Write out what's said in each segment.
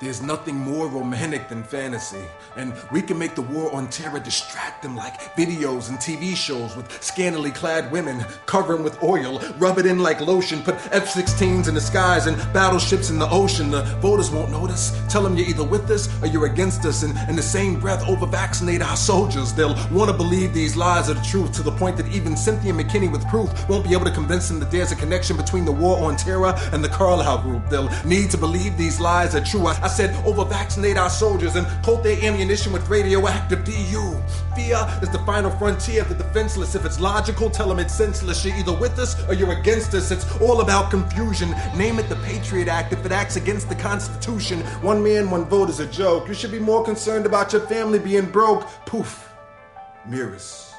There's nothing more romantic than fantasy, and we can make the war on terror distract them like videos and TV shows with scantily clad women, cover them with oil, rub it in like lotion, put F-16s in the skies and battleships in the ocean. The voters won't notice. Tell them you're either with us or you're against us, and in the same breath over-vaccinate our soldiers. They'll want to believe these lies are the truth, to the point that even Cynthia McKinney with proof won't be able to convince them that there's a connection between the war on terror and the Carlisle group. They'll need to believe these lies are true. I said over-vaccinate our soldiers and coat their ammunition with radioactive DU. Fear is the final frontier of the defenseless. If it's logical, tell them it's senseless. You're either with us or you're against us. It's all about confusion. Name it the Patriot Act if it acts against the Constitution. One man, one vote is a joke. You should be more concerned about your family being broke. Poof. Mirrors.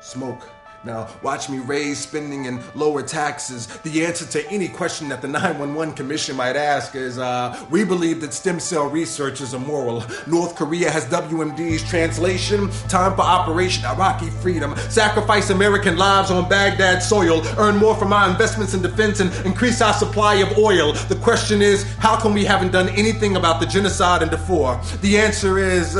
Smoke. Now, watch me raise spending and lower taxes. The answer to any question that the 911 Commission might ask is, we believe that stem cell research is immoral. North Korea has WMD's translation. Time for Operation Iraqi Freedom. Sacrifice American lives on Baghdad soil. Earn more from our investments in defense and increase our supply of oil. The question is, how come we haven't done anything about the genocide in Darfur? The answer is,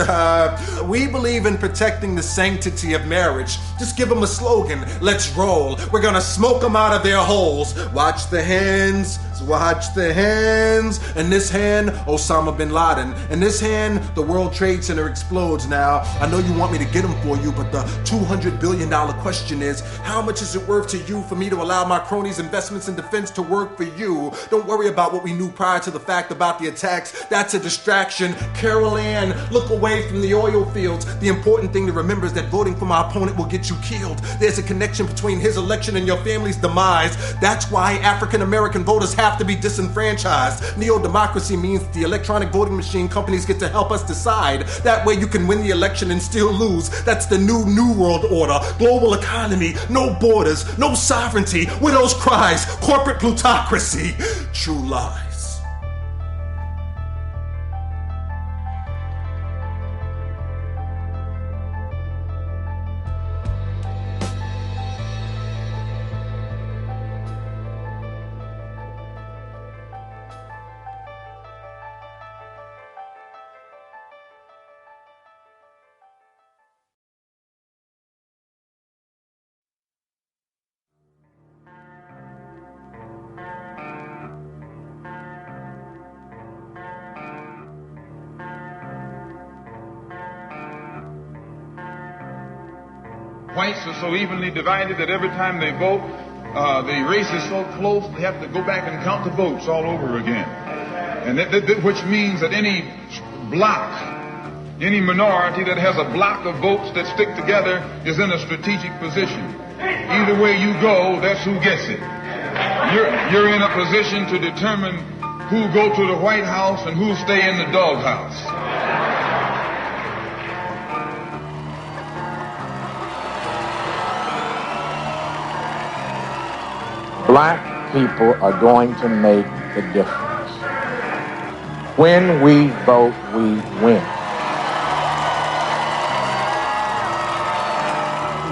we believe in protecting the sanctity of marriage. Just give them a slogan. Let's roll. We're gonna smoke them out of their holes. Watch the hands. Watch the hands. In this hand, Osama bin Laden. In this hand, the World Trade Center explodes. Now, I know you want me to get them for you, but the $200 billion question is, how much is it worth to you for me to allow my cronies' investments in defense to work for you? Don't worry about what we knew prior to the fact about the attacks. That's a distraction. Carol Ann, look away from the oil fields. The important thing to remember is that voting for my opponent will get you killed. There's a connection between his election and your family's demise. That's why African American voters have to be disenfranchised. Neo-democracy means the electronic voting machine companies get to help us decide. That way you can win the election and still lose. That's the new world order. Global economy, no borders, no sovereignty, widow's cries, corporate plutocracy, true lies. Whites are so evenly divided that every time they vote, the race is so close they have to go back and count the votes all over again. And which means that any block, any minority that has a block of votes that stick together is in a strategic position. Either way you go, that's who gets it. You're in a position to determine who go to the White House and who stay in the doghouse. Black people are going to make the difference. When we vote, we win.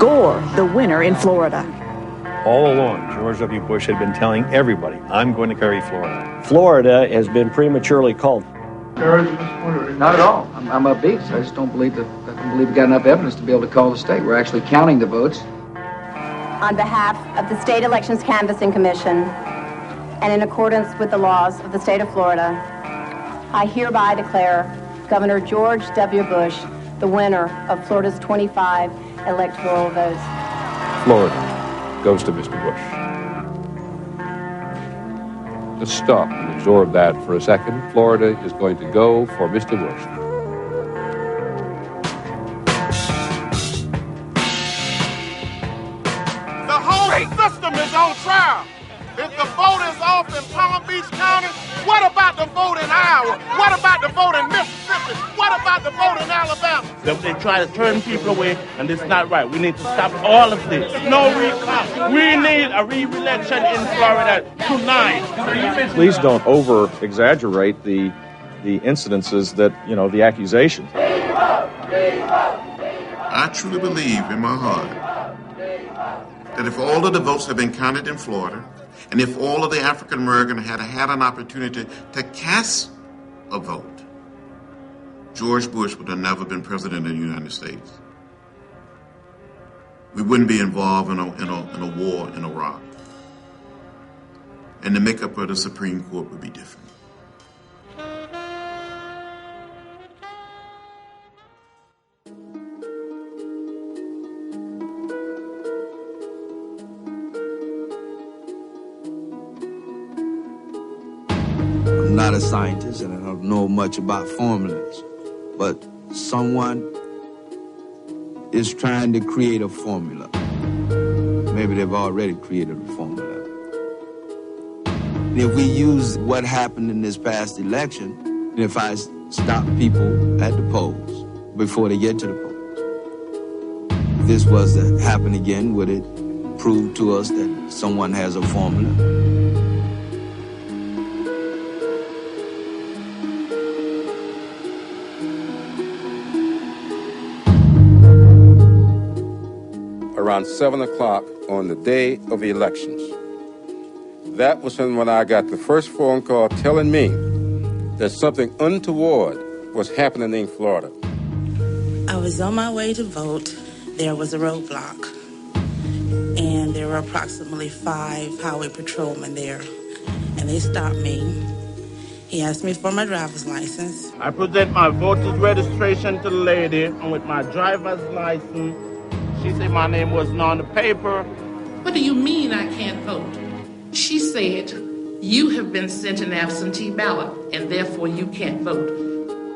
Gore, the winner in Florida. All along, George W. Bush had been telling everybody, I'm going to carry Florida. Florida has been prematurely called. Not at all. I'm upbeat. I just don't believe we got enough evidence to be able to call the state. We're actually counting the votes. On behalf of the State Elections Canvassing Commission, and in accordance with the laws of the state of Florida, I hereby declare Governor George W. Bush the winner of Florida's 25 electoral votes. Florida goes to Mr. Bush. Just stop and absorb that for a second. Florida is going to go for Mr. Bush. System is on trial. If the vote is off in Palm Beach County, what about the vote in Iowa? What about the vote in Mississippi? What about the vote in Alabama? They try to turn people away, and it's not right. We need to stop all of this. No recall. We need a re-election in Florida tonight. Please don't over-exaggerate the incidences that, the accusations. I truly believe in my heart that if all of the votes have been counted in Florida, and if all of the African American had had an opportunity to cast a vote, George Bush would have never been president of the United States. We wouldn't be involved in a war in Iraq. And the makeup of the Supreme Court would be different. I'm not a scientist and I don't know much about formulas, but someone is trying to create a formula. Maybe they've already created a formula. And if we use what happened in this past election, if I stop people at the polls before they get to the polls, if this was to happen again, would it prove to us that someone has a formula? Around 7 o'clock on the day of the elections. That was when I got the first phone call telling me that something untoward was happening in Florida. I was on my way to vote. There was a roadblock, and there were approximately 5 highway patrolmen there, and they stopped me. He asked me for my driver's license. I present my voter's registration to the lady, and with my driver's license, she said my name wasn't on the paper. What do you mean I can't vote? She said, you have been sent an absentee ballot, and therefore you can't vote.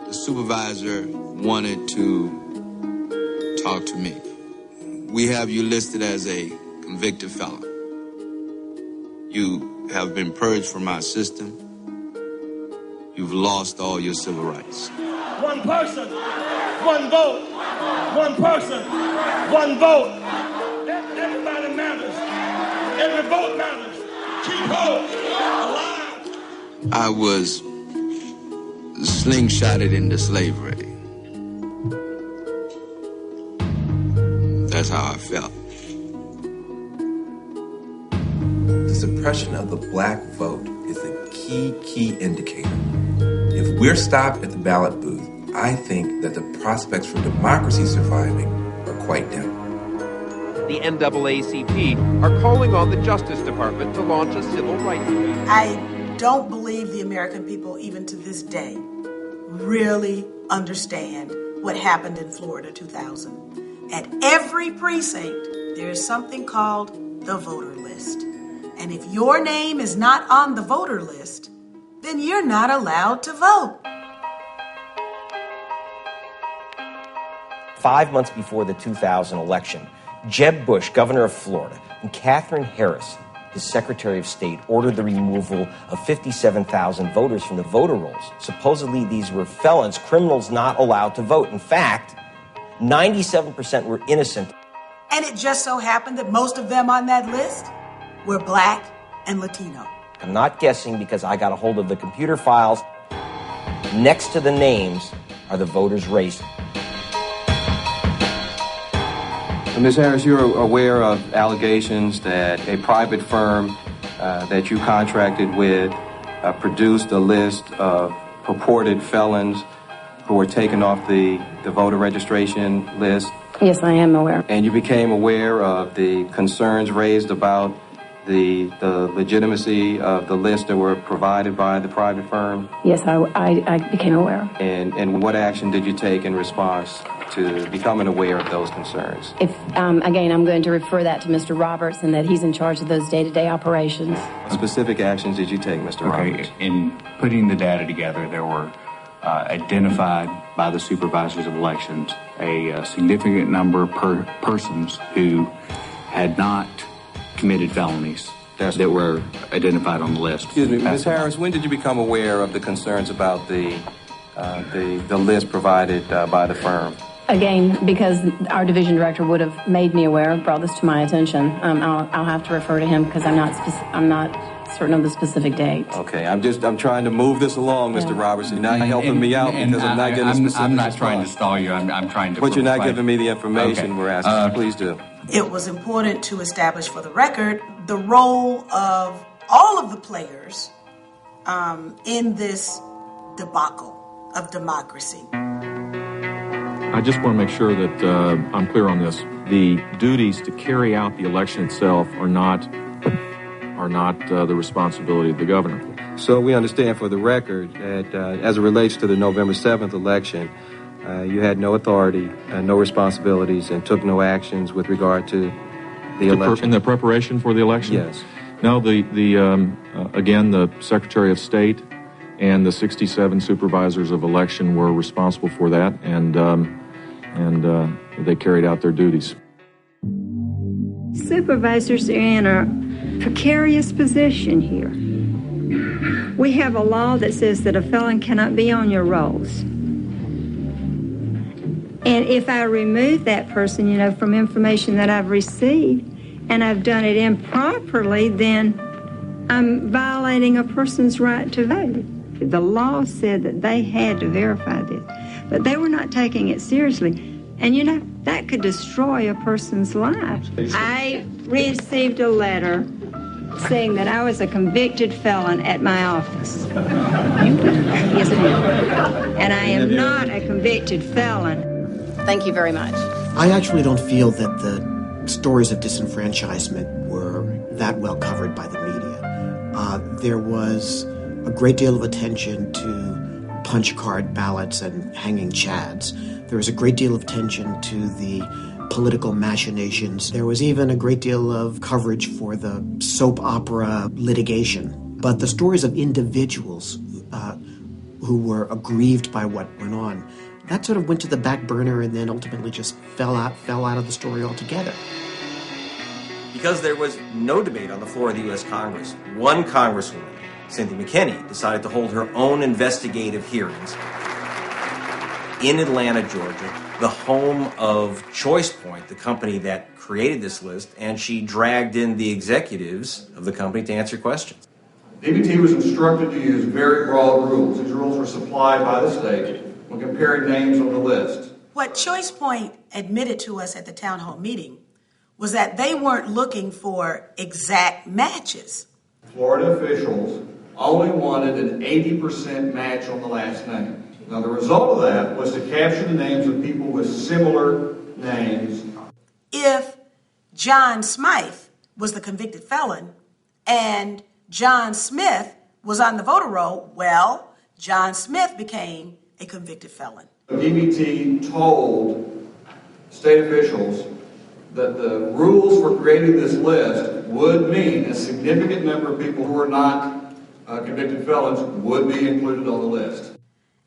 The supervisor wanted to talk to me. We have you listed as a convicted felon. You have been purged from our system. You've lost all your civil rights. One person, one vote. One person, one vote. Everybody matters. Every vote matters. Keep hope alive. I was slingshotted into slavery. That's how I felt. The suppression of the black vote is a key indicator. If we're stopped at the ballot booth, I think that the prospects for democracy surviving are quite dim. The NAACP are calling on the Justice Department to launch a civil rights league. I don't believe the American people, even to this day, really understand what happened in Florida 2000. At every precinct, there is something called the voter list. And if your name is not on the voter list, then you're not allowed to vote. 5 months before the 2000 election, Jeb Bush, governor of Florida, and Katherine Harris, his Secretary of State, ordered the removal of 57,000 voters from the voter rolls. Supposedly, these were felons, criminals not allowed to vote. In fact, 97% were innocent. And it just so happened that most of them on that list were black and Latino. I'm not guessing because I got a hold of the computer files. Next to the names are the voters' races. Ms. Harris, you're aware of allegations that a private firm that you contracted with produced a list of purported felons who were taken off the voter registration list. Yes, I am aware. And you became aware of the concerns raised about the legitimacy of the lists that were provided by the private firm? Yes, I became aware. And what action did you take in response to becoming aware of those concerns? Again, I'm going to refer that to Mr. Roberts, and that he's in charge of those day-to-day operations. What specific actions did you take, Mr. Roberts? In putting the data together, there were identified by the supervisors of elections a significant number of persons who had not committed felonies that were identified on the list. Excuse me, Ms. Harris, when did you become aware of the concerns about the list provided by the firm? Again, because our division director would have made me aware, brought this to my attention. I'll have to refer to him because I'm not certain of the specific date. Okay, I'm trying to move this along, Mr. Roberts. You're not helping me out because I'm not getting specific. I'm not trying to stall you. I'm trying to. But you're not giving me the information we're asking. Please do. It was important to establish for the record the role of all of the players in this debacle of democracy. I just want to make sure that I'm clear on this. The duties to carry out the election itself are not the responsibility of the governor. So we understand for the record that as it relates to the November 7th election, you had no authority, no responsibilities, and took no actions with regard to the election. In the preparation for the election? Yes. No, again, the Secretary of State and the 67 supervisors of election were responsible for that, and they carried out their duties. Supervisors are in a precarious position here. We have a law that says that a felon cannot be on your rolls. And if I remove that person, from information that I've received, and I've done it improperly, then I'm violating a person's right to vote. The law said that they had to verify this, but they were not taking it seriously. And that could destroy a person's life. I received a letter saying that I was a convicted felon at my office. Yes, ma'am. And I am not a convicted felon. Thank you very much. I actually don't feel that the stories of disenfranchisement were that well covered by the media. There was a great deal of attention to punch card ballots and hanging chads. There was a great deal of attention to the political machinations. There was even a great deal of coverage for the soap opera litigation. But the stories of individuals who were aggrieved by what went on, that sort of went to the back burner and then ultimately just fell out of the story altogether. Because there was no debate on the floor of the U.S. Congress, one congresswoman, Cynthia McKinney, decided to hold her own investigative hearings in Atlanta, Georgia, the home of ChoicePoint, the company that created this list, and she dragged in the executives of the company to answer questions. DBT was instructed to use very broad rules. These rules were supplied by the state when comparing names on the list. What ChoicePoint admitted to us at the town hall meeting was that they weren't looking for exact matches. Florida officials only wanted an 80% match on the last name. Now, the result of that was to capture the names of people with similar names. If John Smythe was the convicted felon and John Smith was on the voter roll, well, John Smith became a convicted felon. DBT told state officials that the rules for creating this list would mean a significant number of people who are not convicted felons would be included on the list.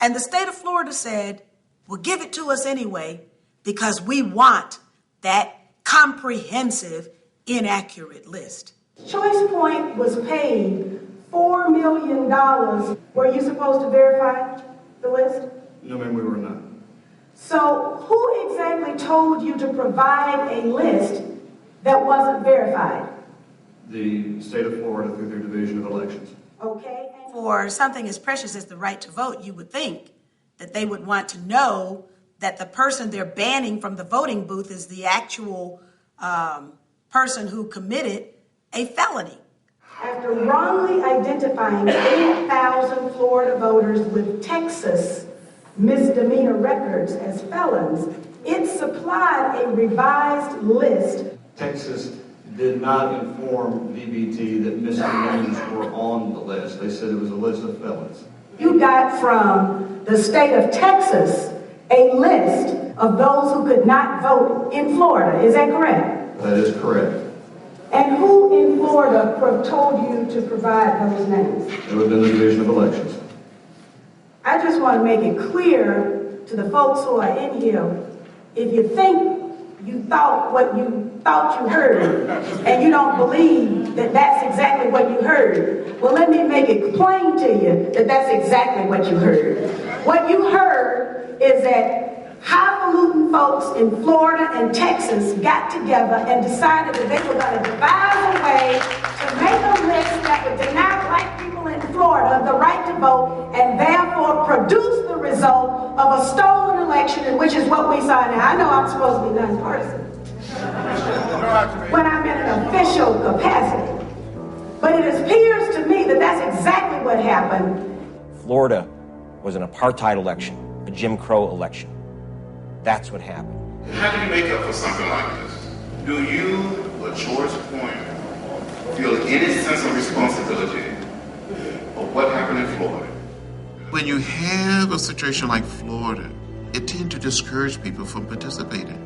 And the state of Florida said, well, give it to us anyway, because we want that comprehensive, inaccurate list. ChoicePoint was paid $4 million. Were you supposed to verify the list? No, ma'am, we were not. So who exactly told you to provide a list that wasn't verified? The state of Florida through their Division of Elections. Okay. For something as precious as the right to vote, you would think that they would want to know that the person they're banning from the voting booth is the actual person who committed a felony. After wrongly identifying 8,000 Florida voters with Texas misdemeanor records as felons, it supplied a revised list. Texas did not inform DBT that misdemeanors were on the list. They said it was a list of felons. You got from the state of Texas a list of those who could not vote in Florida. Is that correct? That is correct. And who in Florida told you to provide those names? It would have been the Division of Elections. I just want to make it clear to the folks who are in here, if you think you thought what you thought you heard, and you don't believe that that's exactly what you heard, well, let me make it plain to you that that's exactly what you heard. What you heard is that highfalutin folks in Florida and Texas got together and decided that they were going to devise a way to make a list that would deny black people in Florida the right to vote and therefore produce the result of a stolen election, and which is what we saw now. I know I'm supposed to be nonpartisan when I'm in an official capacity, but it appears to me that that's exactly what happened. Florida was an apartheid election, a Jim Crow election. That's what happened. How do you make up for something like this? Do you, or George Point, feel any sense of responsibility of what happened in Florida? When you have a situation like Florida, it tends to discourage people from participating.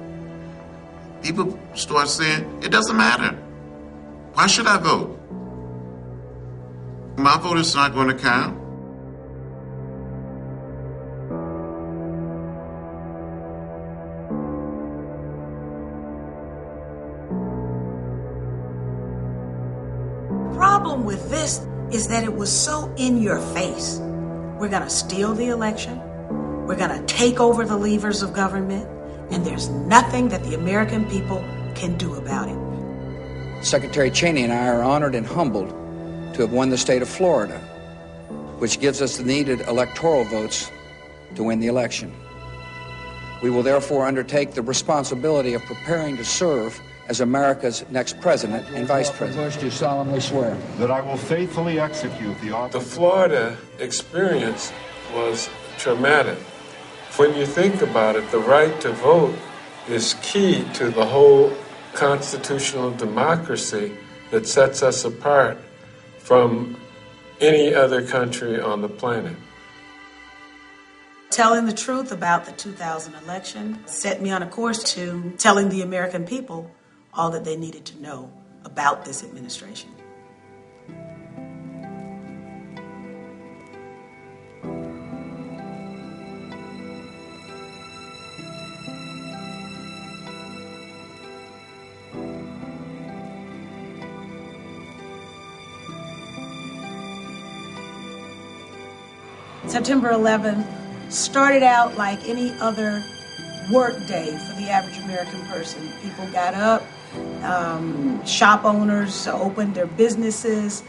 People start saying, it doesn't matter. Why should I vote? My vote is not going to count. The problem with this is that it was so in your face. We're going to steal the election. We're going to take over the levers of government. And there's nothing that the American people can do about it. Secretary Cheney and I are honored and humbled to have won the state of Florida, which gives us the needed electoral votes to win the election. We will therefore undertake the responsibility of preparing to serve as America's next president and vice president. Bush, do solemnly swear that I will faithfully execute the office. The Florida experience was traumatic. When you think about it, the right to vote is key to the whole constitutional democracy that sets us apart from any other country on the planet. Telling the truth about the 2000 election set me on a course to telling the American people all that they needed to know about this administration. September 11th started out like any other work day for the average American person. People got up, shop owners opened their businesses.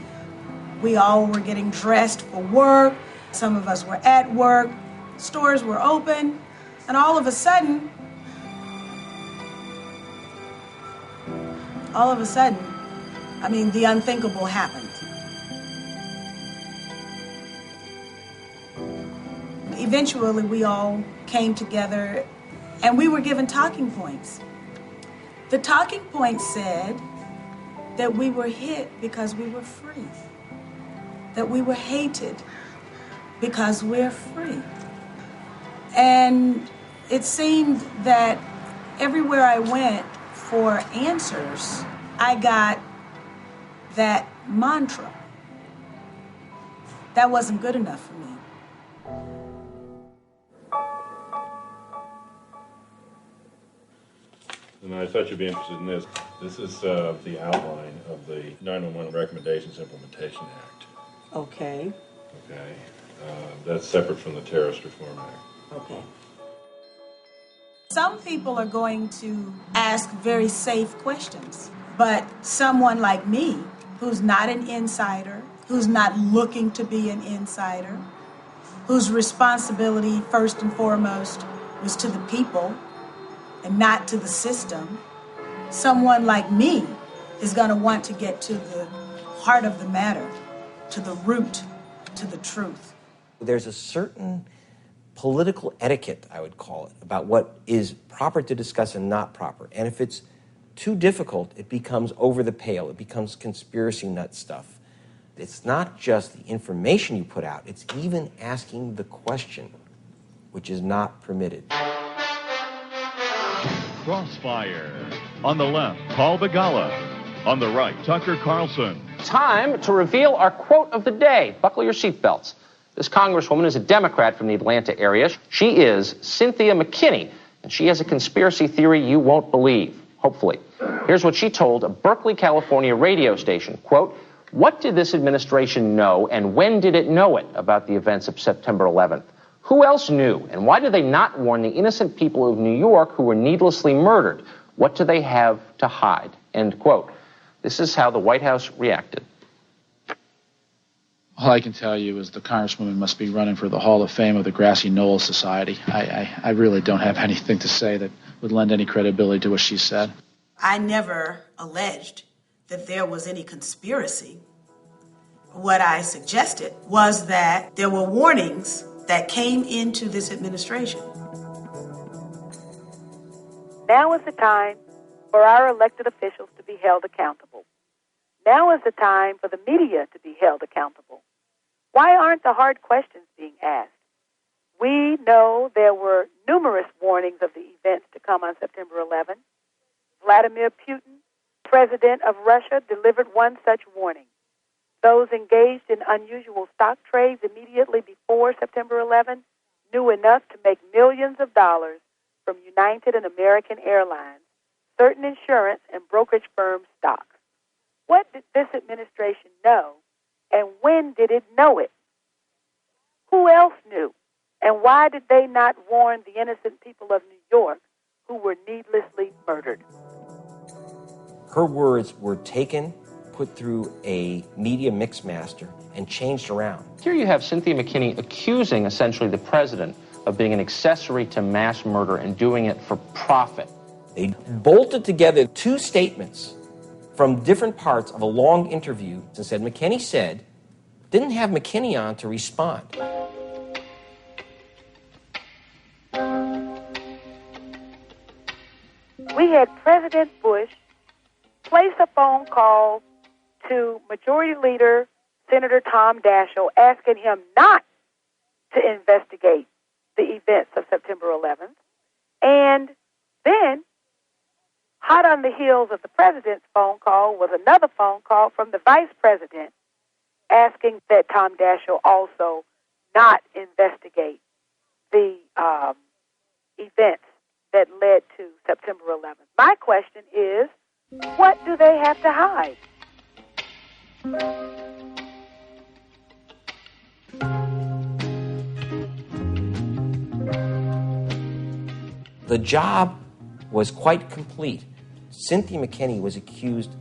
We all were getting dressed for work. Some of us were at work. Stores were open. And all of a sudden, the unthinkable happened. Eventually, we all came together and we were given talking points. The talking points said that we were hit because we were free, that we were hated because we're free. And it seemed that everywhere I went for answers, I got that mantra. That wasn't good enough for me. And I thought you'd be interested in this. This is the outline of the 911 Recommendations Implementation Act. Okay. Okay. That's separate from the Terrorist Reform Act. Okay. Some people are going to ask very safe questions, but someone like me, who's not an insider, who's not looking to be an insider, whose responsibility first and foremost was to the people and not to the system, someone like me is going to want to get to the heart of the matter, to the root, to the truth. There's a certain political etiquette, I would call it, about what is proper to discuss and not proper. And if it's too difficult, it becomes over the pale. It becomes conspiracy nut stuff. It's not just the information you put out, it's even asking the question, which is not permitted. Crossfire. On the left, Paul Begala. On the right, Tucker Carlson. Time to reveal our quote of the day. Buckle your seatbelts. This congresswoman is a Democrat from the Atlanta area. She is Cynthia McKinney, and she has a conspiracy theory you won't believe, hopefully. Here's what she told a Berkeley, California radio station. Quote, "What did this administration know, and when did it know it about the events of September 11th? Who else knew, and why did they not warn the innocent people of New York who were needlessly murdered? What do they have to hide?" End quote. This is how the White House reacted. All I can tell you is the Congresswoman must be running for the Hall of Fame of the Grassy Knoll Society. I really don't have anything to say that would lend any credibility to what she said. I never alleged that there was any conspiracy. What I suggested was that there were warnings that came into this administration. Now is the time for our elected officials to be held accountable. Now is the time for the media to be held accountable. Why aren't the hard questions being asked? We know there were numerous warnings of the events to come on September 11. Vladimir Putin, president of Russia, delivered one such warning. Those engaged in unusual stock trades immediately before September 11 knew enough to make millions of dollars from United and American Airlines, certain insurance and brokerage firm stocks. What did this administration know, and when did it know it? Who else knew, and why did they not warn the innocent people of New York who were needlessly murdered? Her words were taken, put through a media mixmaster, and changed around. Here you have Cynthia McKinney accusing essentially the president of being an accessory to mass murder and doing it for profit. They bolted together two statements from different parts of a long interview and said, McKinney said, didn't have McKinney on to respond. We had President Bush place a phone call to Majority Leader Senator Tom Daschle asking him not to investigate the events of September 11th. And then, hot on the heels of the president's phone call was another phone call from the vice president asking that Tom Daschle also not investigate the events that led to September 11th. My question is, what do they have to hide? The job was quite complete. Cynthia McKinney was accused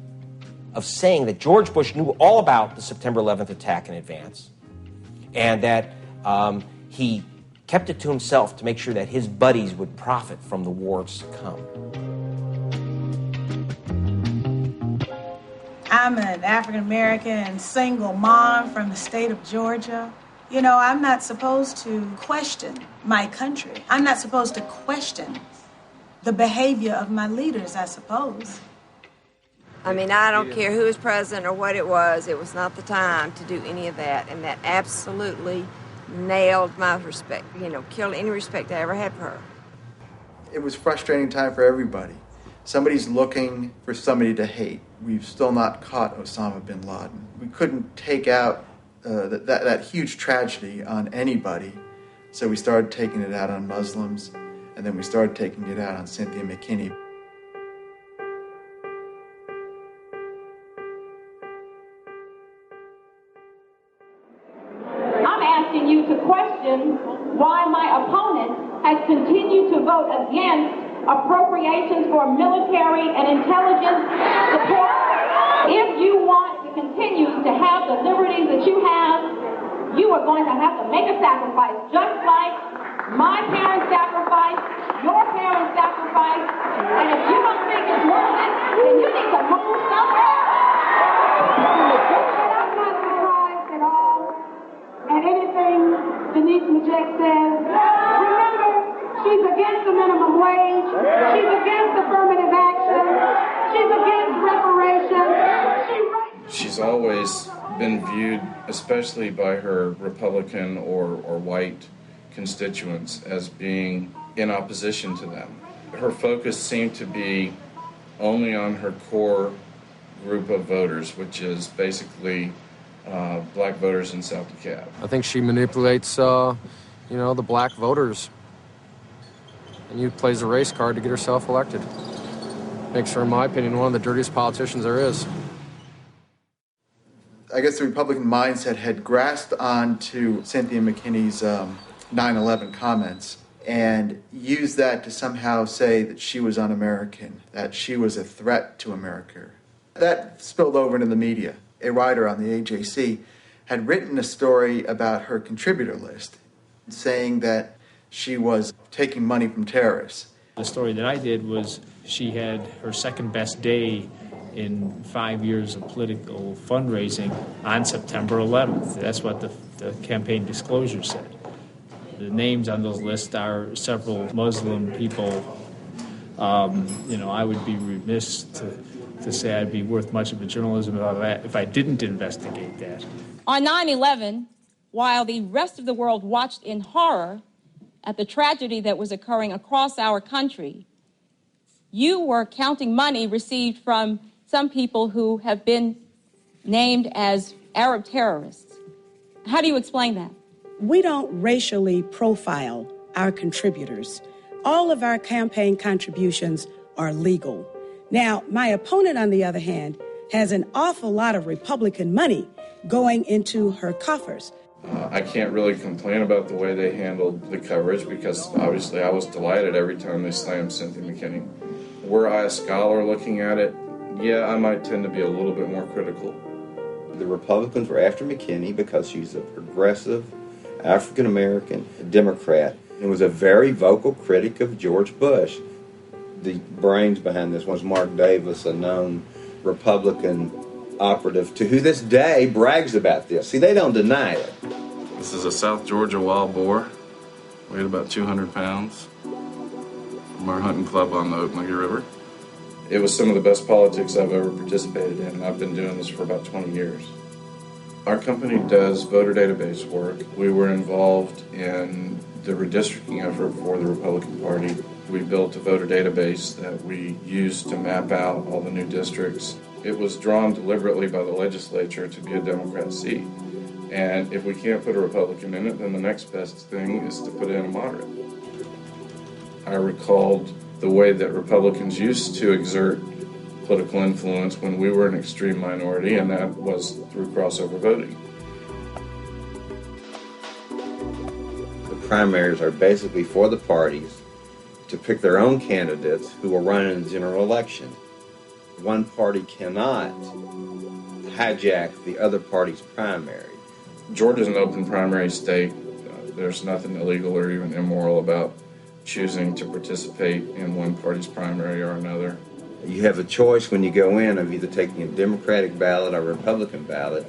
of saying that George Bush knew all about the September 11th attack in advance, and that he kept it to himself to make sure that his buddies would profit from the wars to come. I'm an African-American single mom from the state of Georgia. You know, I'm not supposed to question my country. I'm not supposed to question the behavior of my leaders, I suppose. I mean, I don't care who was president or what it was not the time to do any of that. And that absolutely nailed my respect, killed any respect I ever had for her. It was a frustrating time for everybody. Somebody's looking for somebody to hate. We've still not caught Osama bin Laden. We couldn't take out that huge tragedy on anybody, so we started taking it out on Muslims, and then we started taking it out on Cynthia McKinney. I'm asking you to question why my opponent has continued to vote against appropriations for military and intelligence support. If you want to continue to have the liberties that you have, you are going to have to make a sacrifice, just like my parents sacrificed, your parents sacrificed, and if you don't think it's worth it, then you need to move somewhere. I'm not surprised at all at anything Denise Majek says. Remember, she's against the minimum wage. She's against affirmative action. She's against reparations. She's always been viewed, especially by her Republican or white constituents, as being in opposition to them. Her focus seemed to be only on her core group of voters, which is basically black voters in South DeKalb. I think she manipulates, the black voters and plays a race card to get herself elected. Makes her, in my opinion, one of the dirtiest politicians there is. I guess the Republican mindset had grasped onto Cynthia McKinney's 9/11 comments and used that to somehow say that she was un-American, that she was a threat to America. That spilled over into the media. A writer on the AJC had written a story about her contributor list, saying that she was taking money from terrorists. The story that I did was she had her second best day in 5 years of political fundraising on September 11th. That's what the campaign disclosure said. The names on those lists are several Muslim people I would be remiss to say I'd be worth much of a journalism if I didn't investigate that. On 9/11, while the rest of the world watched in horror at the tragedy that was occurring across our country, you were counting money received from some people who have been named as Arab terrorists. How do you explain that? We don't racially profile our contributors. All of our campaign contributions are legal. Now, my opponent, on the other hand, has an awful lot of Republican money going into her coffers. I can't really complain about the way they handled the coverage because obviously I was delighted every time they slammed Cynthia McKinney. Were I a scholar looking at it, yeah, I might tend to be a little bit more critical. The Republicans were after McKinney because she's a progressive African-American Democrat and was a very vocal critic of George Bush. The brains behind this was Mark Davis, a known Republican operative who this day brags about this. See, they don't deny it. This is a South Georgia wild boar, weighed about 200 pounds, from our hunting club on the Ocmulgee River. It was some of the best politics I've ever participated in, and I've been doing this for about 20 years. Our company does voter database work. We were involved in the redistricting effort for the Republican Party. We built a voter database that we used to map out all the new districts. It was drawn deliberately by the legislature to be a Democrat seat. And if we can't put a Republican in it, then the next best thing is to put in a moderate. I recalled the way that Republicans used to exert political influence when we were an extreme minority, and that was through crossover voting. The primaries are basically for the parties to pick their own candidates who will run in the general election. One party cannot hijack the other party's primary. Georgia's an open primary state. There's nothing illegal or even immoral about choosing to participate in one party's primary or another. You have a choice when you go in of either taking a Democratic ballot or a Republican ballot.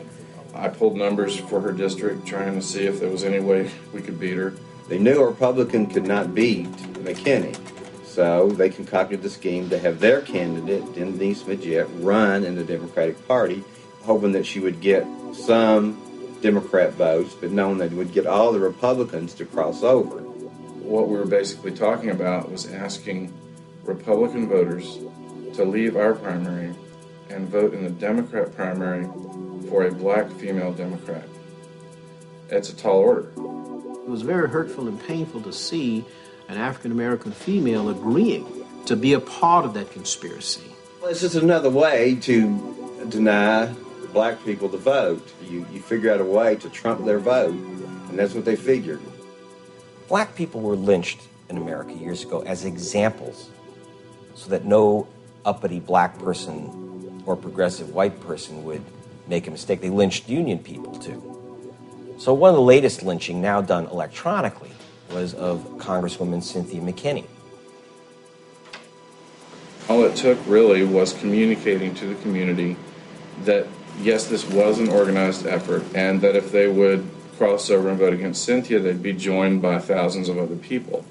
I pulled numbers for her district trying to see if there was any way we could beat her. They knew a Republican could not beat McKinney, so they concocted the scheme to have their candidate, Denise Smith-Jett, run in the Democratic Party, hoping that she would get some Democrat votes, but knowing that it would get all the Republicans to cross over. What we were basically talking about was asking Republican voters to leave our primary and vote in the Democrat primary for a black female Democrat. It's a tall order. It was very hurtful and painful to see an African-American female agreeing to be a part of that conspiracy. Well, it's just another way to deny black people the vote. You figure out a way to trump their vote, and that's what they figured. Black people were lynched in America years ago as examples so that no uppity black person or progressive white person would make a mistake. They lynched union people, too. So one of the latest lynching, now done electronically, was of Congresswoman Cynthia McKinney. All it took really was communicating to the community that, yes, this was an organized effort, and that if they would cross over and vote against Cynthia, they'd be joined by thousands of other people.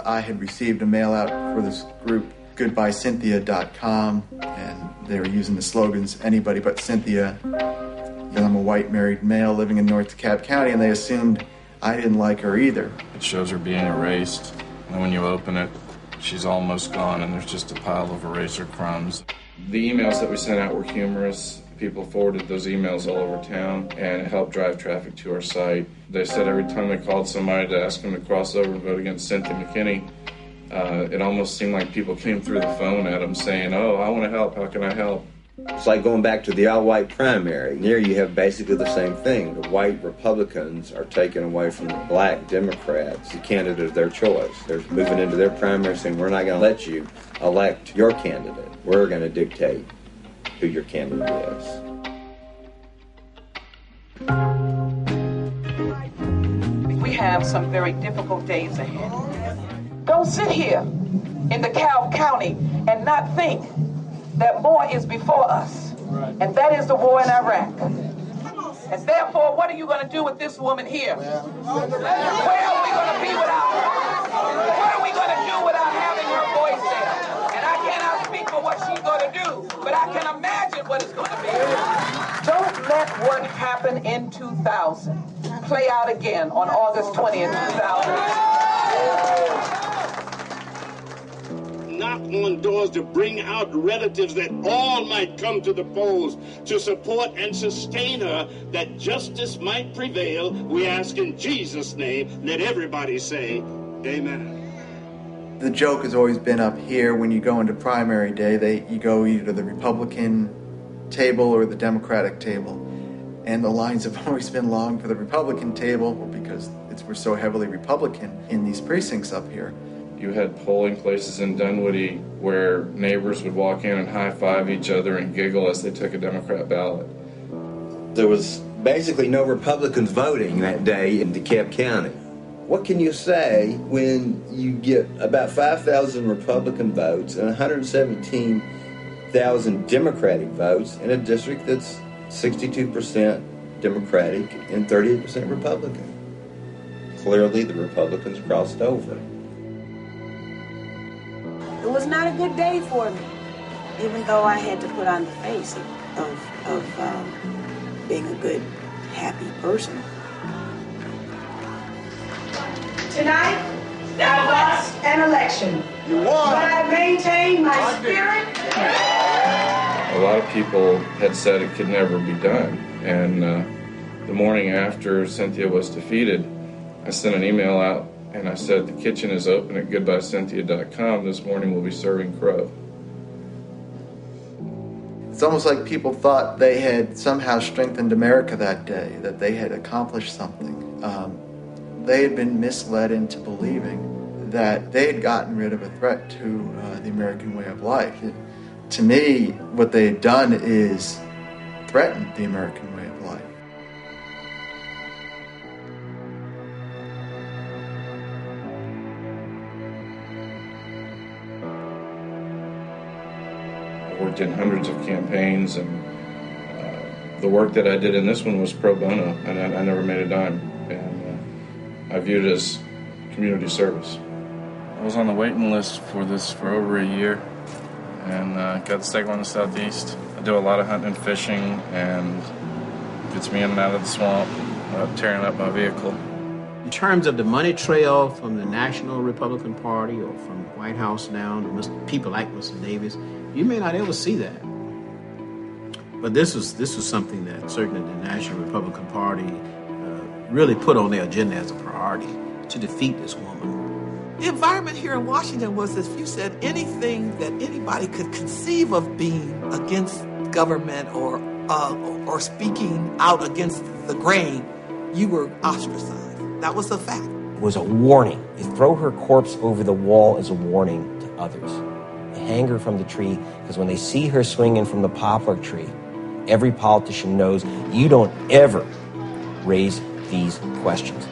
I had received a mail out for this group, goodbyecynthia.com, and they were using the slogans, anybody but Cynthia. I'm a white married male living in North DeKalb County, and they assumed I didn't like her either. It shows her being erased, and when you open it, she's almost gone, and there's just a pile of eraser crumbs. The emails that we sent out were humorous. People forwarded those emails all over town, and it helped drive traffic to our site. They said every time they called somebody to ask them to cross over and vote against Cynthia McKinney, it almost seemed like people came through the phone at them saying, "Oh, I want to help. How can I help?" It's like going back to the all-white primary. Here you have basically the same thing. The white Republicans are taking away from the black Democrats the candidate of their choice. They're moving into their primary saying, we're not going to let you elect your candidate. We're going to dictate who your candidate is. We have some very difficult days ahead. Don't sit here in DeKalb County and not think that more is before us, and that is the war in Iraq. And therefore, what are you going to do with this woman here? Where are we going to be without her? What are we going to do without having her voice there? And I cannot speak for what she's going to do, but I can imagine what it's going to be. Don't let what happened in 2000 play out again on August 20th, 2000. Knock on doors to bring out relatives that all might come to the polls to support and sustain her, that justice might prevail. We ask in Jesus' name. Let everybody say, amen. The joke has always been up here when you go into primary day, you go either to the Republican table or the Democratic table. And the lines have always been long for the Republican table because we're so heavily Republican in these precincts up here. You had polling places in Dunwoody where neighbors would walk in and high-five each other and giggle as they took a Democrat ballot. There was basically no Republicans voting that day in DeKalb County. What can you say when you get about 5,000 Republican votes and 117,000 Democratic votes in a district that's 62% Democratic and 38% Republican? Clearly the Republicans crossed over. It was not a good day for me, even though I had to put on the face of being a good, happy person. Tonight, I lost an election. You won. But I maintained my spirit. A lot of people had said it could never be done. And the morning after Cynthia was defeated, I sent an email out and I said, the kitchen is open at goodbyecynthia.com. This morning we'll be serving crow. It's almost like people thought they had somehow strengthened America that day, that they had accomplished something. They had been misled into believing that they had gotten rid of a threat to the American way of life. To me, what they had done is threaten the American way of life. I worked in hundreds of campaigns, and the work that I did in this one was pro bono, and I never made a dime. And I viewed it as community service. I was on the waiting list for this for over a year, and got the second one in the Southeast. I do a lot of hunting and fishing, and gets me in and out of the swamp, tearing up my vehicle. In terms of the money trail from the National Republican Party or from the White House down to people like Mr. Davis, you may not ever see that. But this was something that certainly the National Republican Party really put on their agenda as a priority to defeat this woman. The environment here in Washington was, if you said anything that anybody could conceive of being against government or speaking out against the grain, you were ostracized. That was a fact. It was a warning. They throw her corpse over the wall as a warning to others. They hang her from the tree because when they see her swinging from the poplar tree, every politician knows you don't ever raise these questions.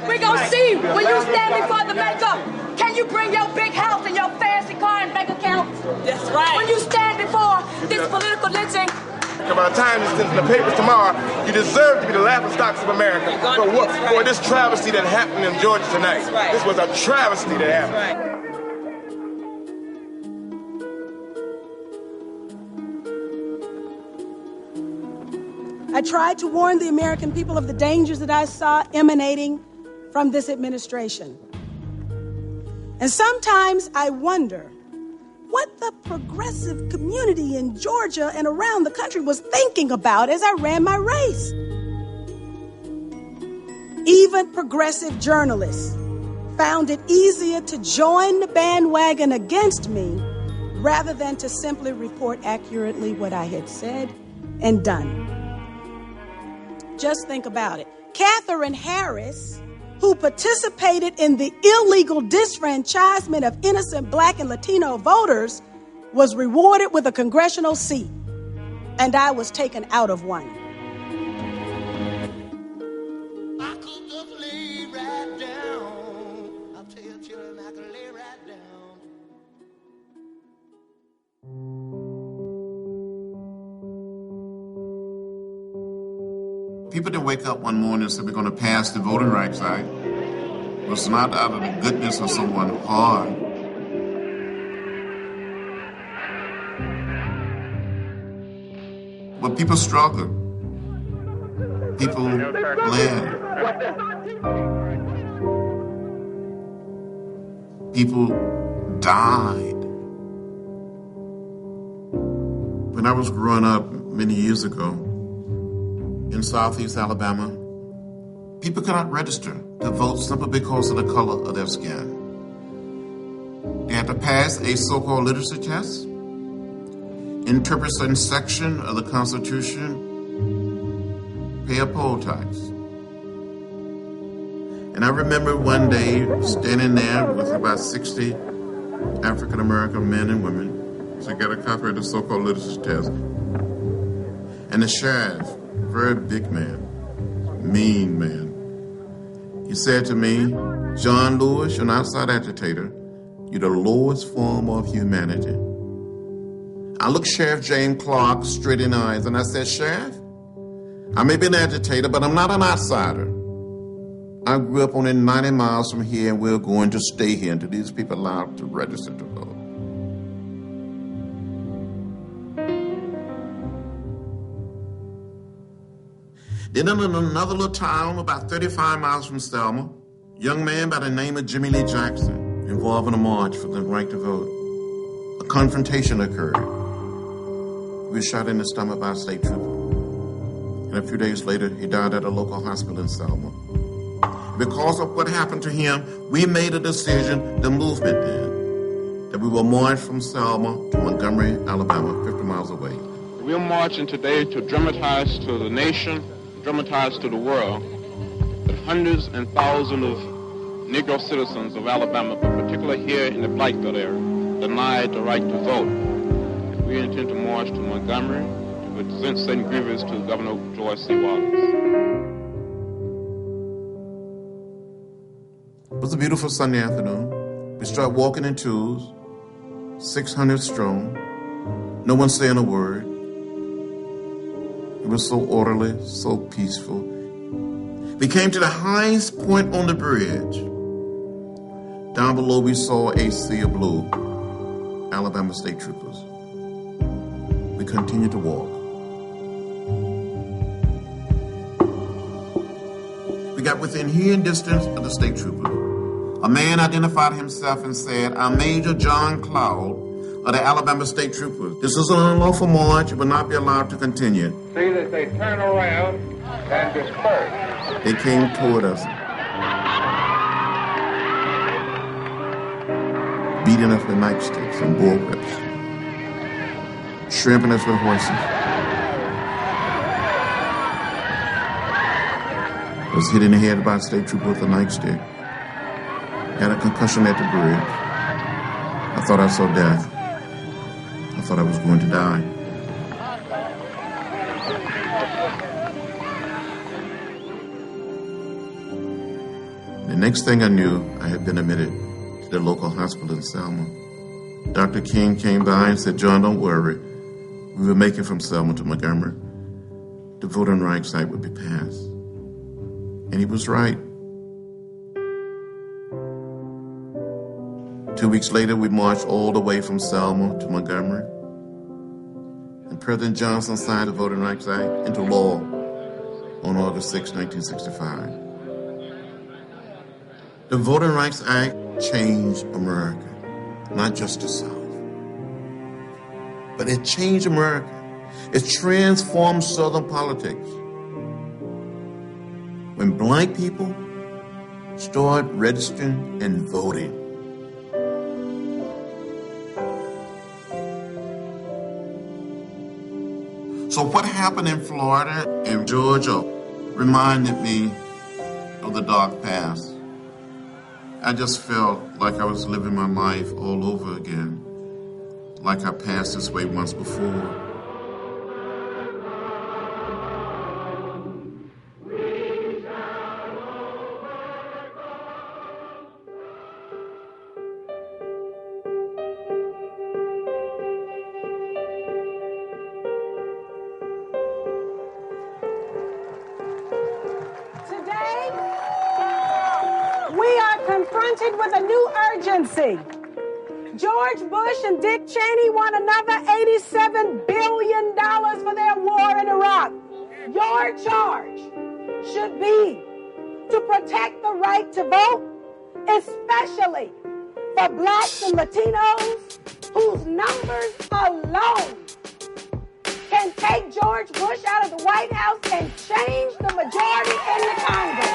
We're gonna see when you stand before the maker. Can you bring your big house and your fancy car and bank account? That's right. When you stand before this political lynching. By the time this is in the papers tomorrow, you deserve to be the laughingstocks of America for this travesty that happened in Georgia tonight. Right. This was a travesty that happened. Right. I tried to warn the American people of the dangers that I saw emanating from this administration. And sometimes I wonder what the progressive community in Georgia and around the country was thinking about as I ran my race. Even progressive journalists found it easier to join the bandwagon against me rather than to simply report accurately what I had said and done. Just think about it. Catherine Harris, who participated in the illegal disfranchisement of innocent Black and Latino voters, was rewarded with a congressional seat, and I was taken out of one. I could just lay right down. I'll tell you, children, I could lay right down. People didn't wake up one morning and said, we're going to pass the Voting Rights Act. was not out of the goodness of someone's heart. But people struggled. People bled. People died. When I was growing up many years ago in Southeast Alabama, people could not register to vote simply because of the color of their skin. They had to pass a so-called literacy test, interpret certain section of the Constitution, pay a poll tax. And I remember one day standing there with about 60 African-American men and women to get a copy of the so-called literacy test. And the sheriff, very big man, mean man, he said to me, "John Lewis, you're an outside agitator. You're the lowest form of humanity." I looked Sheriff James Clark straight in the eyes and I said, "Sheriff, I may be an agitator, but I'm not an outsider. I grew up only 90 miles from here and we're going to stay here until these people are allowed to register to vote." Then in another little town about 35 miles from Selma, a young man by the name of Jimmy Lee Jackson involved in a march for the right to vote. A confrontation occurred. He was shot in the stomach by a state trooper. And a few days later, he died at a local hospital in Selma. Because of what happened to him, we made a decision, the movement did, that we will march from Selma to Montgomery, Alabama, 50 miles away. We're marching today to dramatize to the nation, dramatize to the world, that hundreds and thousands of Negro citizens of Alabama, but particularly here in the Blackout area, denied the right to vote. We intend to march to Montgomery to present certain grievances to Governor George C. Wallace. It was a beautiful Sunday afternoon. We started walking in twos, 600 strong, no one saying a word. It was so orderly, so peaceful. We came to the highest point on the bridge. Down below we saw a sea of blue, Alabama state troopers. We continued to walk. We got within hearing distance of the state trooper. A man identified himself and said, "I'm Major John Cloud of the Alabama State Troopers. This is an unlawful march. It will not be allowed to continue." See that they turn around and disperse. They came toward us, beating us with nightsticks and bullwhips, shrimping us with horses. I was hit in the head by a state trooper with a nightstick. Had a concussion at the bridge. I thought I saw death. I thought I was going to die. The next thing I knew, I had been admitted to the local hospital in Selma. Dr. King came by and said, "John, don't worry. We will make it from Selma to Montgomery. The Voting Rights Act would be passed." And he was right. 2 weeks later, we marched all the way from Selma to Montgomery. And President Johnson signed the Voting Rights Act into law on August 6, 1965. The Voting Rights Act changed America, not just the South. But it changed America. It transformed Southern politics. When black people started registering and voting. So what happened in Florida and Georgia reminded me of the dark past. I just felt like I was living my life all over again, like I passed this way once before. We are confronted with a new urgency. George Bush and Dick Cheney want another $87 billion for their war in Iraq. Your charge should be to protect the right to vote, especially for blacks and Latinos, whose numbers alone can take George Bush out of the White House and change the majority in the Congress.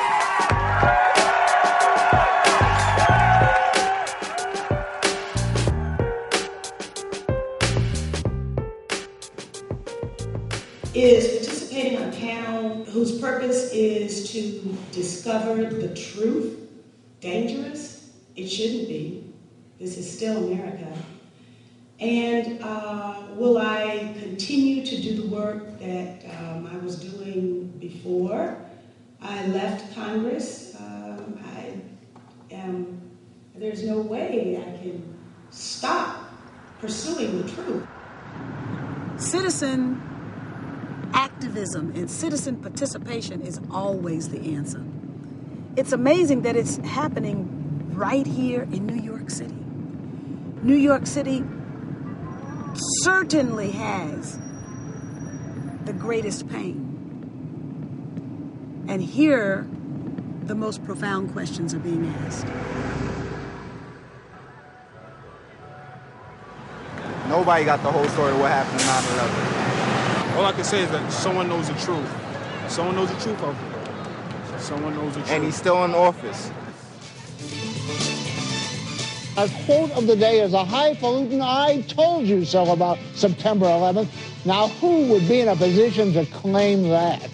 Is participating on a panel whose purpose is to discover the truth dangerous? It shouldn't be. This is still America. And will I continue to do the work that I was doing before I left Congress? There's no way I can stop pursuing the truth. Citizen activism and citizen participation is always the answer. It's amazing that it's happening right here in New York City. New York City certainly has the greatest pain. And here, the most profound questions are being asked. Nobody got the whole story of what happened in 9/11. All I can say is that someone knows the truth. Someone knows the truth of it. Someone knows the truth. And he's still in office. Our quote of the day is a highfalutin "I told you so" about September 11th. Now, who would be in a position to claim that?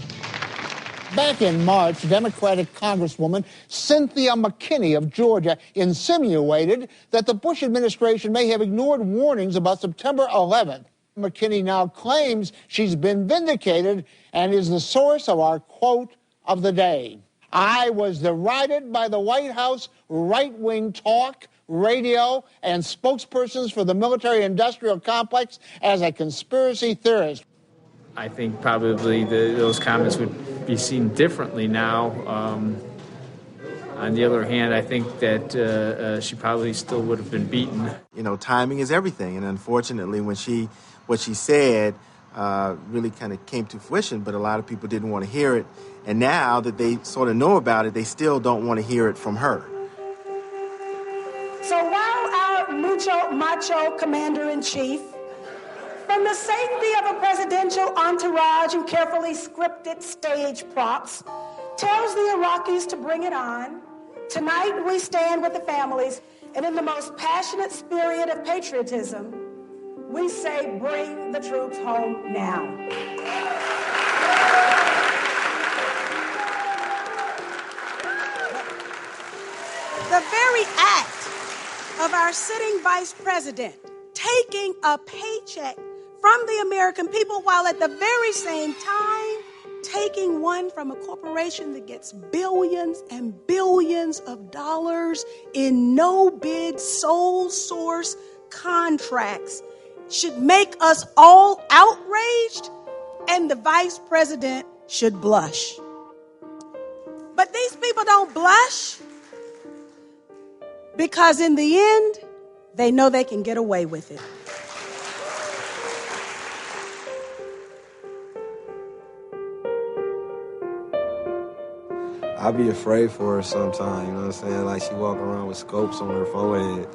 Back in March, Democratic Congresswoman Cynthia McKinney of Georgia insinuated that the Bush administration may have ignored warnings about September 11th. McKinney now claims she's been vindicated and is the source of our quote of the day. I was derided by the White House right-wing talk, radio, and spokespersons for the military-industrial complex as a conspiracy theorist. I think probably those comments would be seen differently now. On the other hand, I think that she probably still would have been beaten. You know, timing is everything, and unfortunately, what she said really kind of came to fruition, but a lot of people didn't want to hear it. And now that they sort of know about it, they still don't want to hear it from her. So while our macho commander-in-chief, from the safety of a presidential entourage and carefully scripted stage props, tells the Iraqis to bring it on, tonight we stand with the families, and in the most passionate spirit of patriotism, we say, bring the troops home now. The very act of our sitting vice president taking a paycheck from the American people while at the very same time taking one from a corporation that gets billions and billions of dollars in no-bid sole source contracts should make us all outraged, and the vice president should blush. But these people don't blush because in the end, they know they can get away with it. I be afraid for her sometimes, you know what I'm saying? Like she walk around with scopes on her forehead,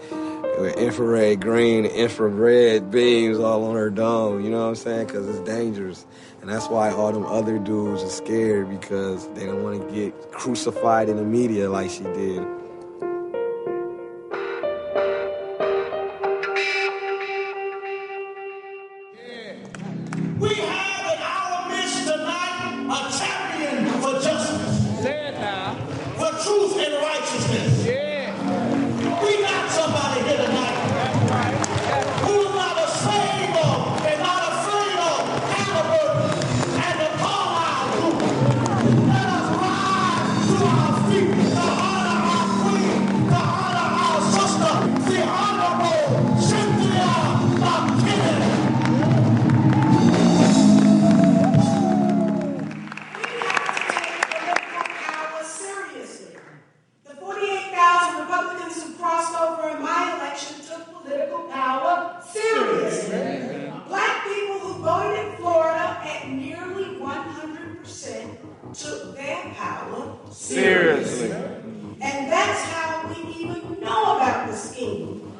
with infrared green, infrared beams all on her dome, you know what I'm saying? Because it's dangerous. And that's why all them other dudes are scared, because they don't want to get crucified in the media like she did. We have in our midst tonight a champion for justice. Say it now. For truth and righteousness. Yeah. We got somebody here tonight who's not ashamed of and not afraid of Halliburton and the Carlisle group. Let us rise to our feet to honor our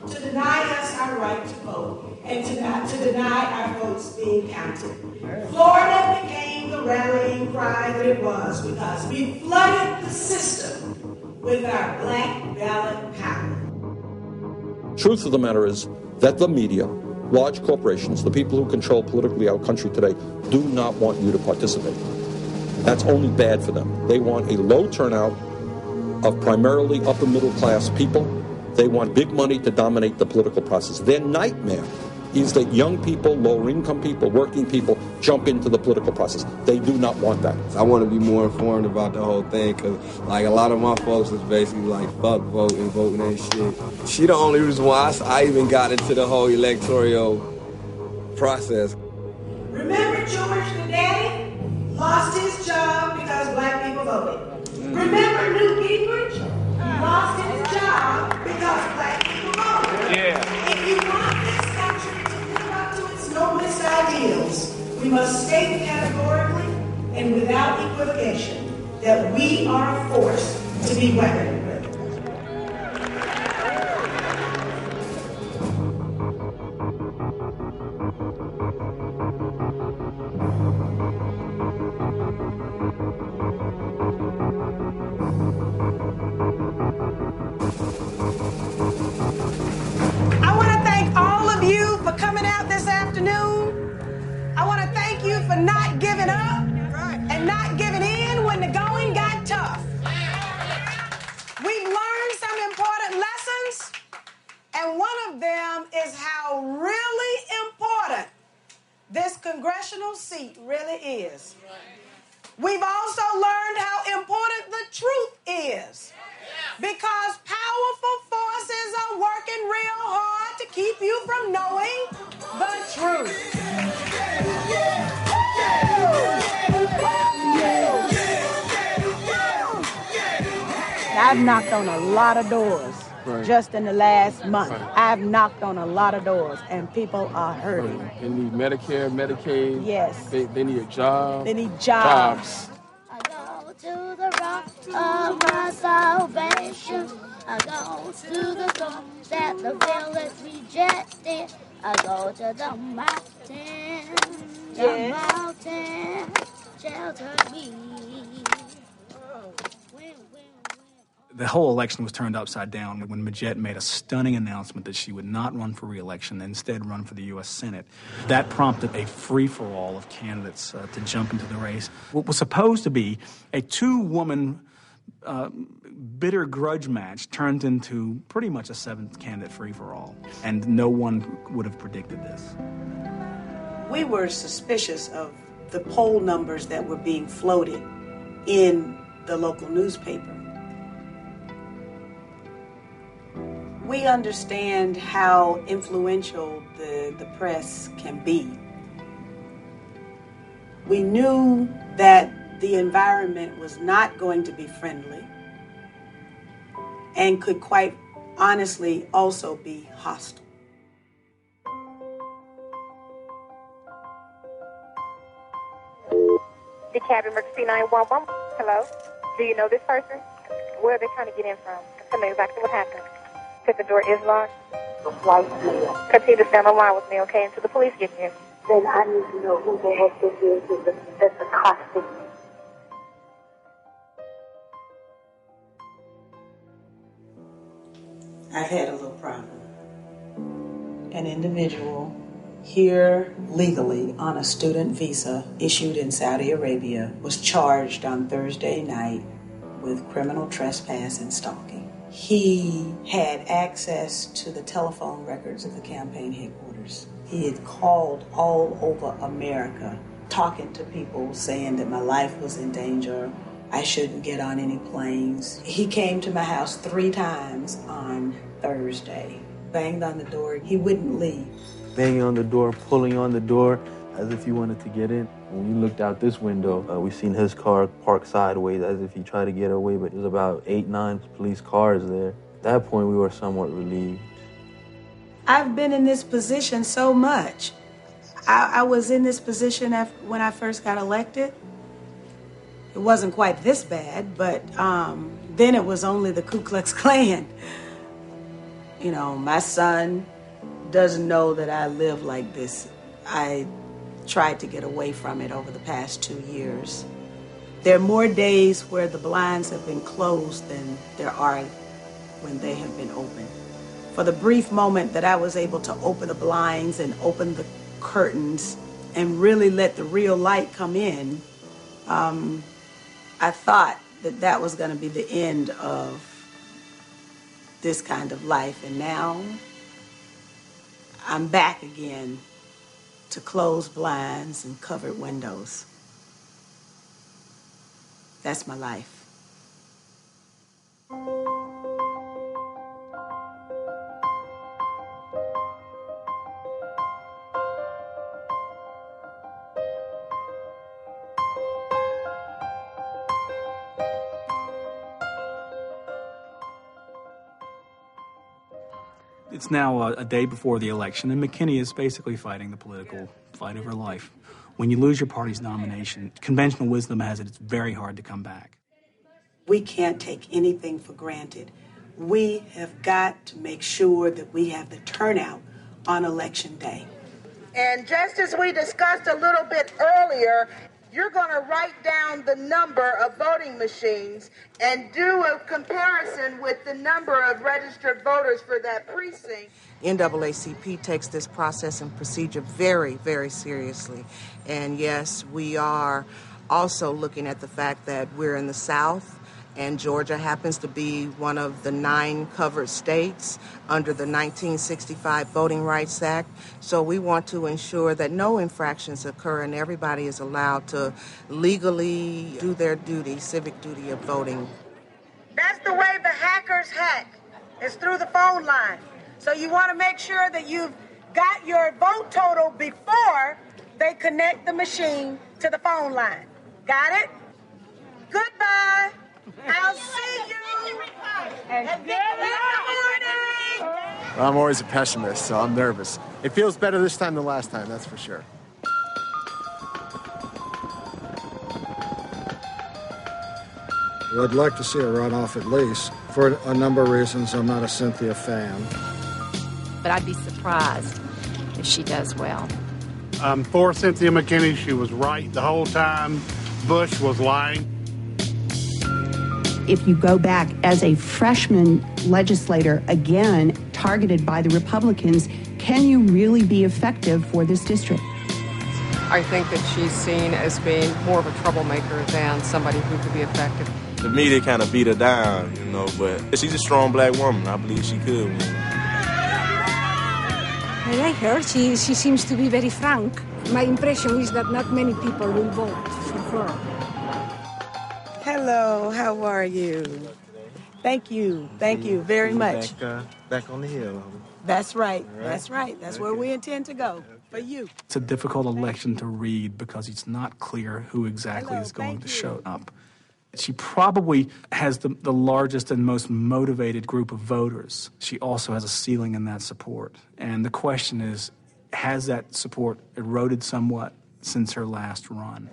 to deny us our right to vote and to deny our votes being counted. Florida became the rallying cry that it was because we flooded the system with our black ballot power. Truth of the matter is that the media, large corporations, the people who control politically our country today, do not want you to participate. That's only bad for them. They want a low turnout of primarily upper middle class people. They want big money to dominate the political process. Their nightmare is that young people, lower income people, working people jump into the political process. They do not want that. I want to be more informed about the whole thing because, like, a lot of my folks is basically like, fuck voting ain't shit. She the only reason why I even got into the whole electoral process. Remember George the Daddy lost his job because black people voted. Remember Newt Gingrich lost his job because black people voted. Yeah. If you want this country to live up to its noblest ideals, we must state categorically and without equivocation that we are a force to be reckoned with. I want to thank all of you for coming out this afternoon. I want to thank you for not giving up and not giving in when the going got tough. We've learned some important lessons, and one of them is how really important this congressional seat really is. We've also learned how important the truth is, because powerful forces are working real hard to keep you from knowing the truth. I've knocked on a lot of doors just in the last month. I've knocked on a lot of doors, and people are hurting. They need Medicare, Medicaid. Yes. They need a job. They need jobs. I go to the rock of my salvation. I go to the throne that the village rejected. I go to the mountain. The mountain shelter me. The whole election was turned upside down when Majette made a stunning announcement that she would not run for re-election and instead run for the U.S. Senate. That prompted a free-for-all of candidates to jump into the race. What was supposed to be a two-woman bitter grudge match turned into pretty much a seventh-candidate free-for-all, and no one would have predicted this. We were suspicious of the poll numbers that were being floated in the local newspaper. We understand how influential the press can be. We knew that the environment was not going to be friendly and could quite honestly also be hostile. The cabin emergency 911. Hello? Do you know this person? Where are they trying to get in from? Tell me exactly what happened. If the door is locked, continue to stand on line with me, okay, until the police get here. Then I need to know who the heck this is that's accosting me. I've had a little problem. An individual here legally on a student visa issued in Saudi Arabia was charged on Thursday night with criminal trespass and stalking. He had access to the telephone records of the campaign headquarters. He had called all over America, talking to people, saying that my life was in danger, I shouldn't get on any planes. He came to my house 3 times on Thursday, banged on the door. He wouldn't leave. Banging on the door, pulling on the door, as if he wanted to get in. When we looked out this window, we seen his car parked sideways as if he tried to get away, but there's about 8-9 police cars there. At that point, we were somewhat relieved. I've been in this position so much. I was in this position when I first got elected. It wasn't quite this bad, but then it was only the Ku Klux Klan. My son doesn't know that I live like this. I tried to get away from it over the past 2 years. There are more days where the blinds have been closed than there are when they have been open. For the brief moment that I was able to open the blinds and open the curtains and really let the real light come in, I thought that that was going to be the end of this kind of life. And now I'm back again to closed blinds and covered windows. That's my life. It's now a day before the election, and McKinney is basically fighting the political fight of her life. When you lose your party's nomination, conventional wisdom has it, it's very hard to come back. We can't take anything for granted. We have got to make sure that we have the turnout on Election Day. And just as we discussed a little bit earlier, you're going to write down the number of voting machines and do a comparison with the number of registered voters for that precinct. NAACP takes this process and procedure very, very seriously. And yes, we are also looking at the fact that we're in the South, and Georgia happens to be one of the 9 covered states under the 1965 Voting Rights Act. So we want to ensure that no infractions occur and everybody is allowed to legally do their duty, civic duty of voting. That's the way the hackers hack. It's through the phone line. So you want to make sure that you've got your vote total before they connect the machine to the phone line. Got it? Goodbye. I'll see you. And good morning. I'm always a pessimist, so I'm nervous. It feels better this time than last time, that's for sure. Well, I'd like to see a runoff at least. For a number of reasons, I'm not a Cynthia fan. But I'd be surprised if she does well. For Cynthia McKinney, she was right the whole time. Bush was lying. If you go back as a freshman legislator, again, targeted by the Republicans, can you really be effective for this district? I think that she's seen as being more of a troublemaker than somebody who could be effective. The media kind of beat her down, but she's a strong black woman. I believe she could win. I like her. She seems to be very frank. My impression is that not many people will vote for her. Hello, how are you? Thank you very much. Back on the hill. That's right, that's right. That's where we intend to go, for you. It's a difficult election to read because it's not clear who exactly is going to show up. She probably has the largest and most motivated group of voters. She also has a ceiling in that support. And the question is, has that support eroded somewhat since her last run?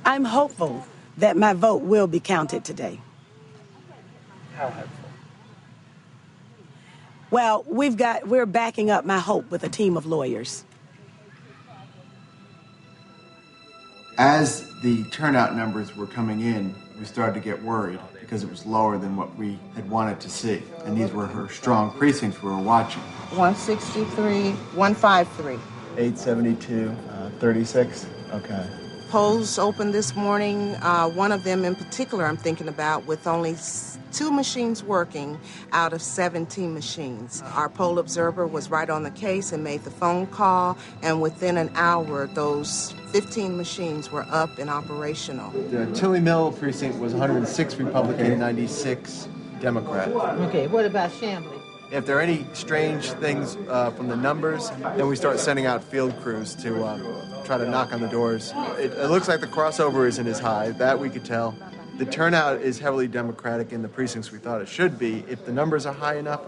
I'm hopeful that my vote will be counted today. How hopeful? Well, we're backing up my hope with a team of lawyers. As the turnout numbers were coming in, we started to get worried because it was lower than what we had wanted to see. And these were her strong precincts we were watching. 163, 153. 872, 36. Okay. Polls opened this morning, one of them in particular I'm thinking about, with only 2 machines working out of 17 machines. Our poll observer was right on the case and made the phone call, and within an hour, those 15 machines were up and operational. The Tilly Mill precinct was 106 Republican, 96 Democrat. Okay, what about Chambly? If there are any strange things from the numbers, then we start sending out field crews to try to knock on the doors. It looks like the crossover isn't as high. That we could tell. The turnout is heavily Democratic in the precincts we thought it should be. If the numbers are high enough,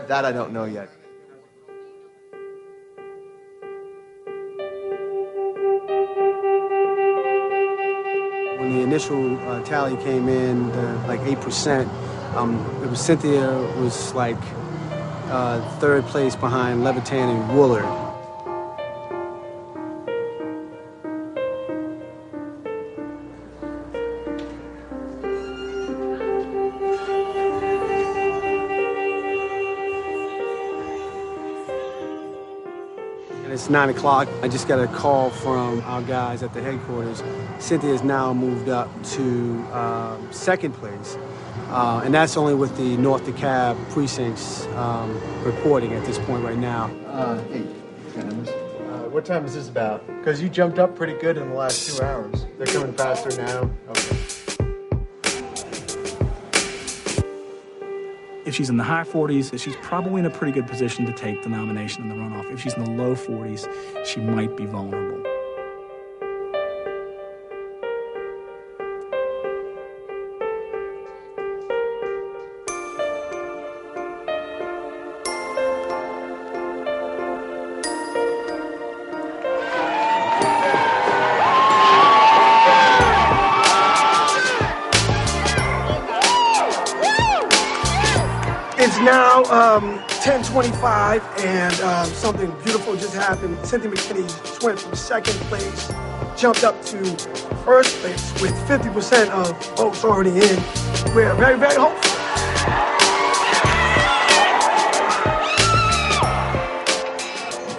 that I don't know yet. When the initial tally came in, like 8%, it was Cynthia was like third place behind Levitan and Woolard. It's 9 o'clock. I just got a call from our guys at the headquarters. Cynthia has now moved up to second place. And that's only with the North DeKalb precincts reporting at this point right now. Hey, what time is this about? Because you jumped up pretty good in the last 2 hours. They're coming faster now. Okay. If she's in the high 40s, she's probably in a pretty good position to take the nomination in the runoff. If she's in the low 40s, she might be vulnerable. It's now 10:25, and something beautiful just happened. Cynthia McKinney went from second place, jumped up to first place with 50% of votes already in. We're very, very hopeful.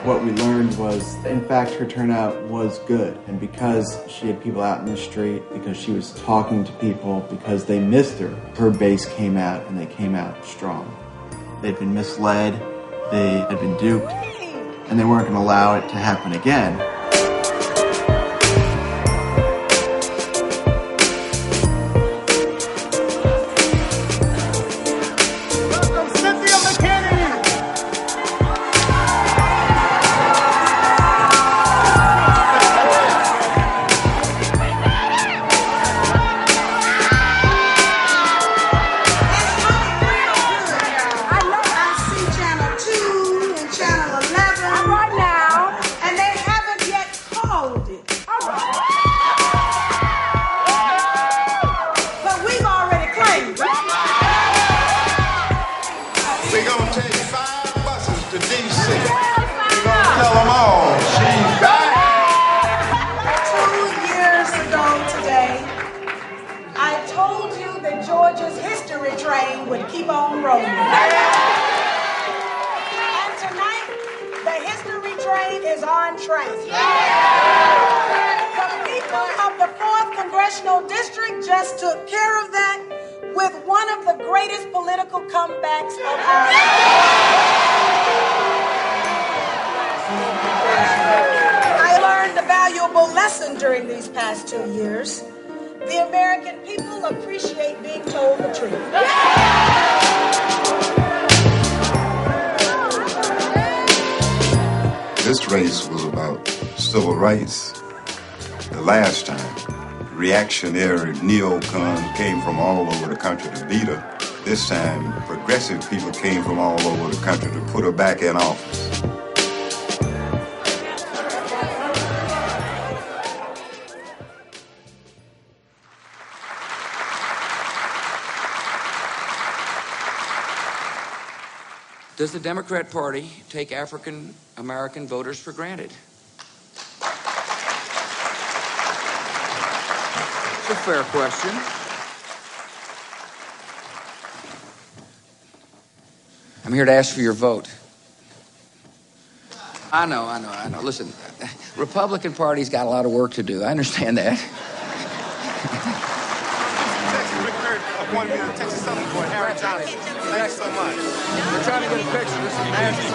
What we learned was, in fact, her turnout was good. And because she had people out in the street, because she was talking to people, because they missed her, her base came out, and they came out strong. They'd been misled, they had been duped, and they weren't going to allow it to happen again. Would keep on rolling. And tonight, the history train is on track. The people of the 4th Congressional District just took care of that with one of the greatest political comebacks of our time. I learned a valuable lesson during these past 2 years. The American people appreciate being told the truth. This race was about civil rights. The last time, reactionary neocons came from all over the country to beat her. This time, progressive people came from all over the country to put her back in office. Does the Democrat Party take African American voters for granted? It's a fair question. I'm here to ask for your vote. I know. Listen, Republican Party's got a lot of work to do. I understand that. Thanks so much. We're trying to get a picture. This is nasty.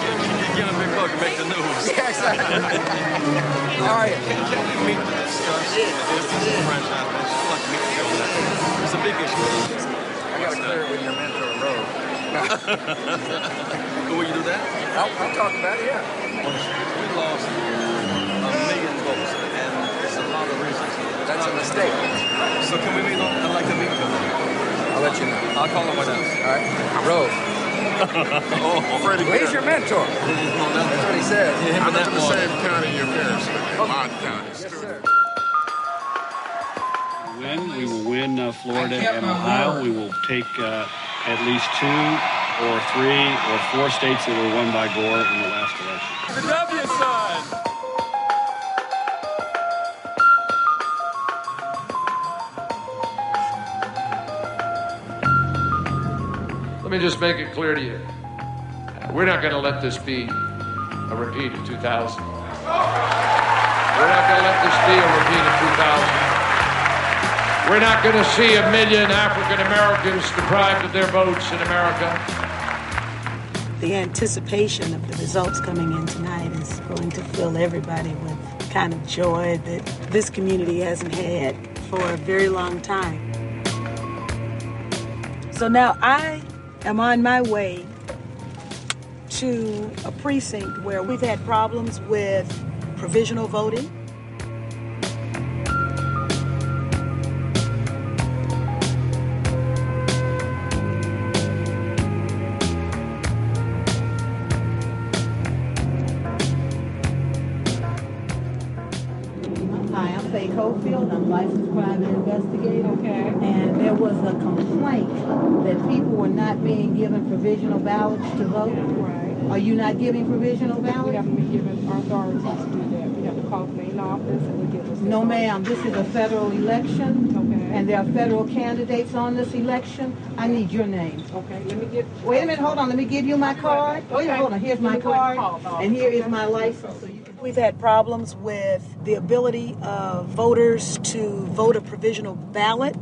Get a big look and make the news. Yeah, exactly. How are you? Can we meet to discuss the franchise? It's a big issue. I got to clear it with your mentor, Roe. Will you do that? I'll talk about it, yeah. We lost 1 million votes, and there's a lot of reasons. That's a mistake. So can we meet on? I'd like to meet them. I'll let you know. I'll call him right now. All right. Rose. He's your mentor. That's what he said. I'm in the same county your parents live in. My county. Yes, sir. We will win Florida and Ohio. We will take at least 2 or 3 or 4 states that were won by Gore in the last election. The W sign. Let me just make it clear to you. We're not going to let this be a repeat of 2000. We're not going to let this be a repeat of 2000. We're not going to see 1 million African Americans deprived of their votes in America. The anticipation of the results coming in tonight is going to fill everybody with kind of joy that this community hasn't had for a very long time. So now I am on my way to a precinct where we've had problems with provisional voting. Hi, I'm Faye Cofield. I'm licensed private investigator. Okay. And there was a complaint that people were not being given provisional ballots to vote. Right. Are you not giving provisional ballots? We haven't been given our authorities to do that. We have to call the main office and we get this. No, ma'am. This is a federal election. Okay. And there are federal candidates on this election. I need your name. Okay. Let me get. Wait a minute. Hold on. Let me give you my card. Oh, yeah. Hold on. Here's my card. And here is my license. So you can. We've had problems with the ability of voters to vote a provisional ballot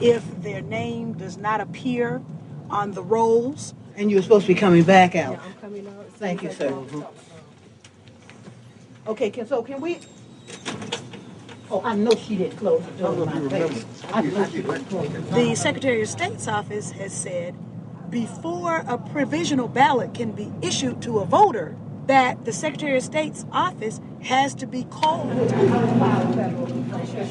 if their name does not appear on the rolls. And you're supposed to be coming back out. Yeah, I'm coming out. Thank you, sir. Okay, can we... Oh, I know she didn't close the door in my face. I know she didn't close the door. The Secretary of State's office has said before a provisional ballot can be issued to a voter, that the Secretary of State's office has to be called.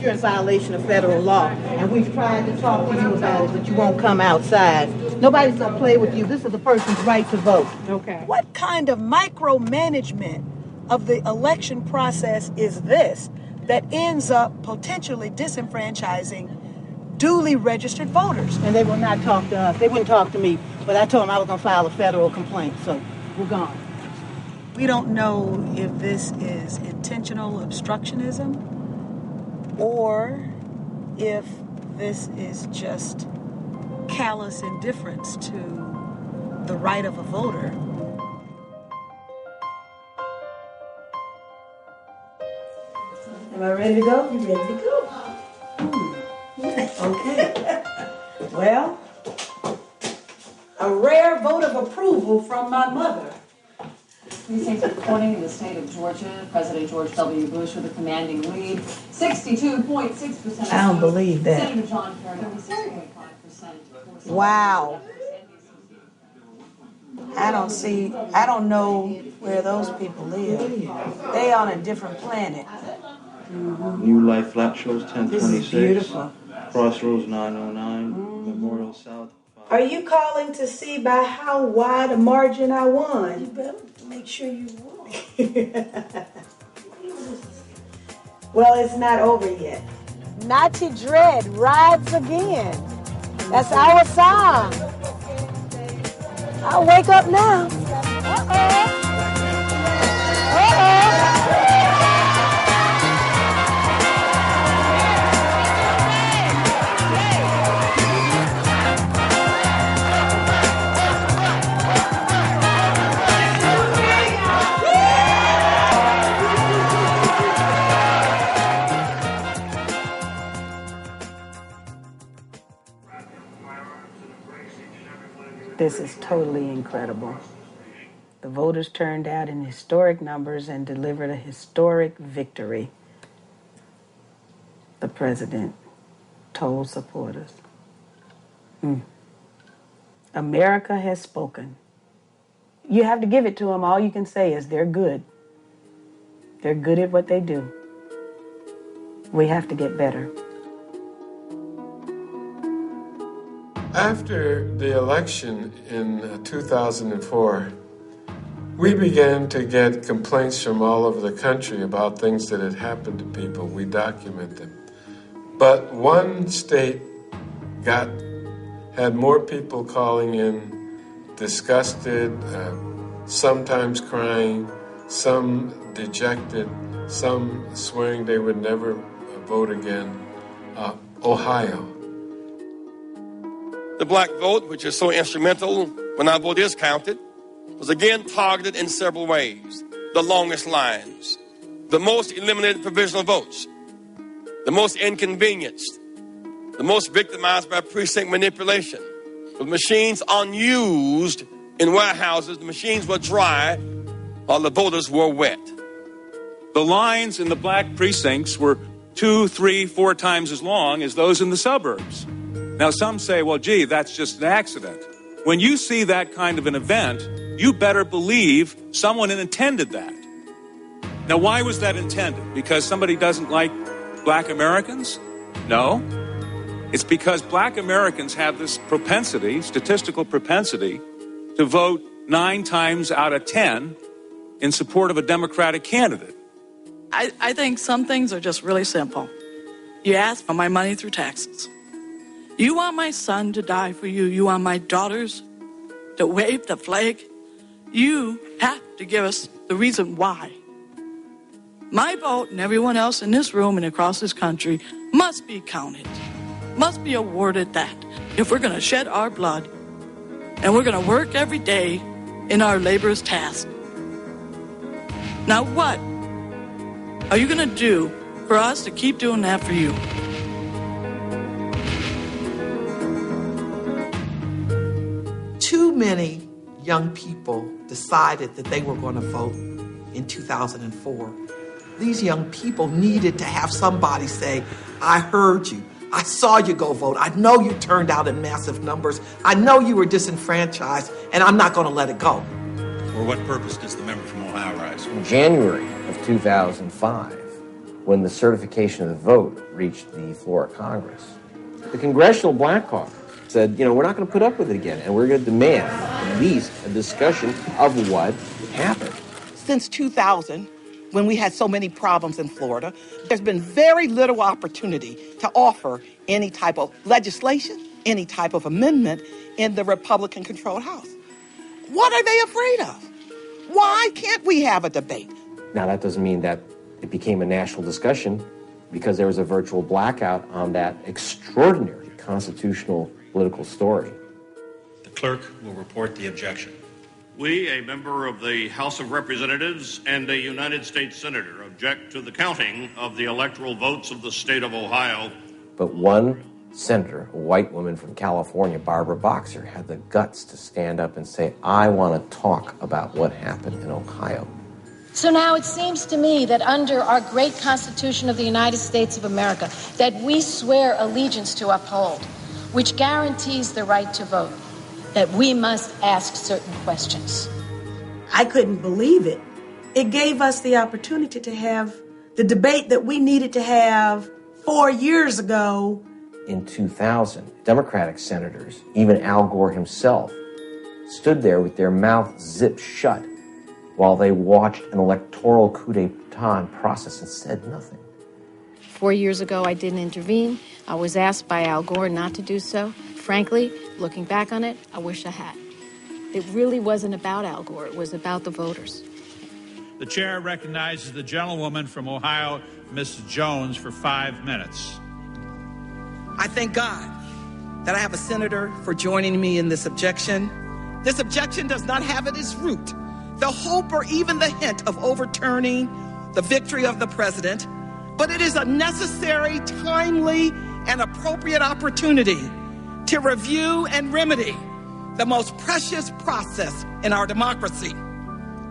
You're in violation of federal law, and we've tried to talk to you about it, but you won't come outside. Nobody's going to play with you. This is a person's right to vote. Okay. What kind of micromanagement of the election process is this that ends up potentially disenfranchising duly registered voters? And they will not talk to us. They wouldn't talk to me, but I told them I was going to file a federal complaint, so we're gone. We don't know if this is intentional obstructionism or if this is just callous indifference to the right of a voter. Am I ready to go? You ready to go? Okay. Well, a rare vote of approval from my mother. Precincts reporting in the state of Georgia, President George W. Bush with a commanding lead, 62.6%. I don't believe that. Senator John Kerry, 56.5%. Wow. I don't know where those people live. They on a different planet. New Life Flat Shows 1026. This is beautiful. Crossroads 909. Memorial South. Are you calling to see by how wide a margin I won? You better make sure you won. Well, it's not over yet. Naughty Dread rides again. That's our song. I'll wake up now. This is totally incredible. The voters turned out in historic numbers and delivered a historic victory. The president told supporters. America has spoken. You have to give it to them. All you can say is they're good. They're good at what they do. We have to get better. After the election in 2004, we began to get complaints from all over the country about things that had happened to people. We document them. But one state had more people calling in disgusted, sometimes crying, some dejected, some swearing they would never vote again. Ohio. The black vote, which is so instrumental when our vote is counted, was again targeted in several ways. The longest lines, the most eliminated provisional votes, the most inconvenienced, the most victimized by precinct manipulation. With machines unused in warehouses, the machines were dry while the voters were wet. The lines in the black precincts were 2, 3, 4 times as long as those in the suburbs. Now, some say, well, gee, that's just an accident. When you see that kind of an event, you better believe someone intended that. Now, why was that intended? Because somebody doesn't like black Americans? No. It's because black Americans have this propensity, statistical propensity, to vote 9 times out of 10 in support of a Democratic candidate. I think some things are just really simple. You ask for my money through taxes. You want my son to die for you. You want my daughters to wave the flag. You have to give us the reason why. My vote and everyone else in this room and across this country must be counted, must be awarded that if we're going to shed our blood and we're going to work every day in our laborious task. Now what are you going to do for us to keep doing that for you? Too many young people decided that they were going to vote in 2004. These young people needed to have somebody say, I heard you. I saw you go vote. I know you turned out in massive numbers. I know you were disenfranchised, and I'm not going to let it go. For what purpose does the member from Ohio rise? In January of 2005, when the certification of the vote reached the floor of Congress, the Congressional Black Caucus said, we're not going to put up with it again, and we're going to demand at least a discussion of what happened. Since 2000, when we had so many problems in Florida, there's been very little opportunity to offer any type of legislation, any type of amendment in the Republican-controlled House. What are they afraid of? Why can't we have a debate? Now, that doesn't mean that it became a national discussion, because there was a virtual blackout on that extraordinary constitutional political story. The clerk will report the objection. We, a member of the House of Representatives and a United States Senator, object to the counting of the electoral votes of the state of Ohio. But one senator, a white woman from California, Barbara Boxer, had the guts to stand up and say, I want to talk about what happened in Ohio. So now it seems to me that under our great Constitution of the United States of America, that we swear allegiance to uphold, which guarantees the right to vote, that we must ask certain questions. I couldn't believe it. It gave us the opportunity to have the debate that we needed to have 4 years ago. In 2000, Democratic senators, even Al Gore himself, stood there with their mouths zipped shut while they watched an electoral coup d'etat in process and said nothing. 4 years ago, I didn't intervene. I was asked by Al Gore not to do so. Frankly, looking back on it, I wish I had. It really wasn't about Al Gore. It was about the voters. The chair recognizes the gentlewoman from Ohio, Mrs. Jones, for 5 minutes. I thank God that I have a senator for joining me in this objection. This objection does not have at its root the hope or even the hint of overturning the victory of the president, but it is a necessary, timely, and appropriate opportunity to review and remedy the most precious process in our democracy.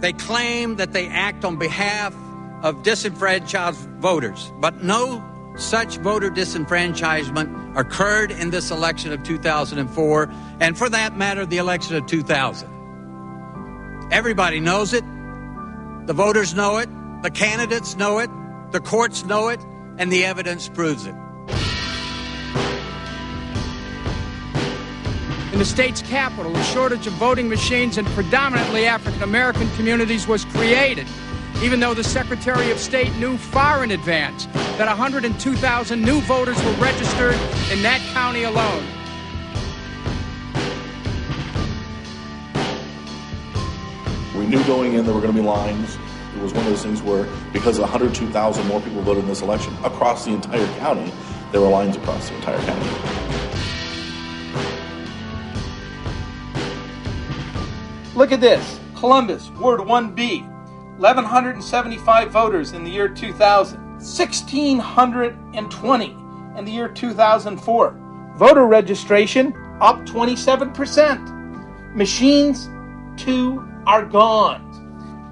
They claim that they act on behalf of disenfranchised voters, but no such voter disenfranchisement occurred in this election of 2004, and for that matter, the election of 2000. Everybody knows it. The voters know it. The candidates know it. The courts know it. And the evidence proves it. In the state's capital, a shortage of voting machines in predominantly African-American communities was created, even though the Secretary of State knew far in advance that 102,000 new voters were registered in that county alone. knew going in there were going to be lines. It was one of those things where, because 102,000 more people voted in this election across the entire county, there were lines across the entire county. Look at this. Columbus, Ward 1B, 1,175 voters in the year 2000, 1,620 in the year 2004. Voter registration up 27%. Machines, 2 are gone.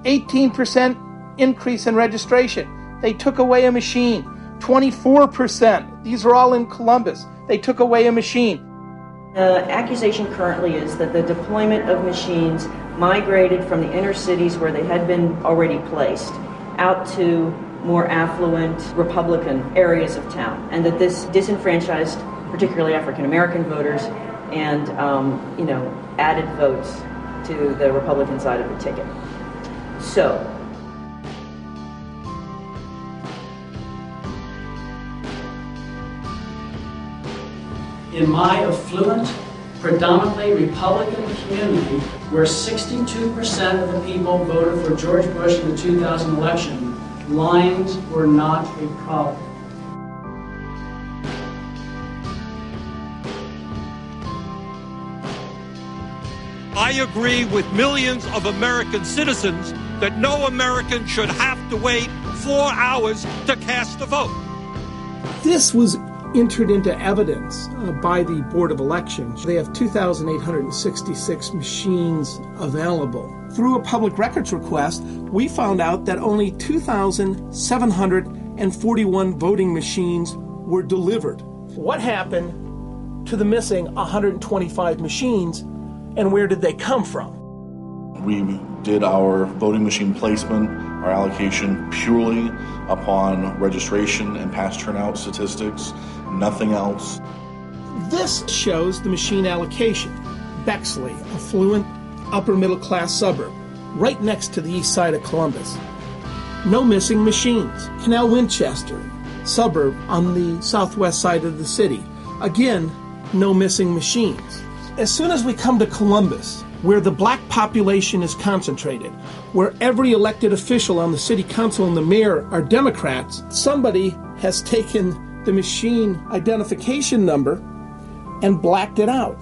18% increase in registration. They took away a machine. 24%. These are all in Columbus. They took away a machine. The accusation currently is that the deployment of machines migrated from the inner cities where they had been already placed out to more affluent Republican areas of town, and that this disenfranchised particularly African American voters and added votes to the Republican side of the ticket. So in my affluent, predominantly Republican community, where 62% of the people voted for George Bush in the 2000 election, lines were not a problem. I agree with millions of American citizens that no American should have to wait 4 hours to cast a vote. This was entered into evidence by the Board of Elections. They have 2,866 machines available. Through a public records request, we found out that only 2,741 voting machines were delivered. What happened to the missing 125 machines, and where did they come from? We did our voting machine placement, our allocation, purely upon registration and past turnout statistics, nothing else. This shows the machine allocation. Bexley, affluent, upper middle class suburb, right next to the east side of Columbus. No missing machines. Canal Winchester, suburb on the southwest side of the city. Again, no missing machines. As soon as we come to Columbus, where the black population is concentrated, where every elected official on the city council and the mayor are Democrats, somebody has taken the machine identification number and blacked it out.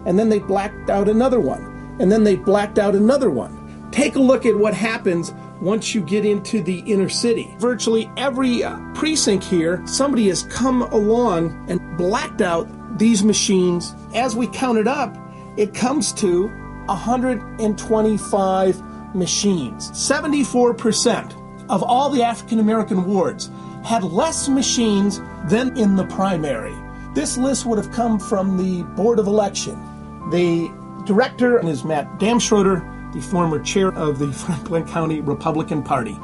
And then they blacked out another one. And then they blacked out another one. Take a look at what happens once you get into the inner city. Virtually every precinct here, somebody has come along and blacked out these machines. As we count it up, it comes to 125 machines. 74% of all the African American wards had less machines than in the primary. This list would have come from the Board of Election. The director is Matt Damschroeder, the former chair of the Franklin County Republican Party.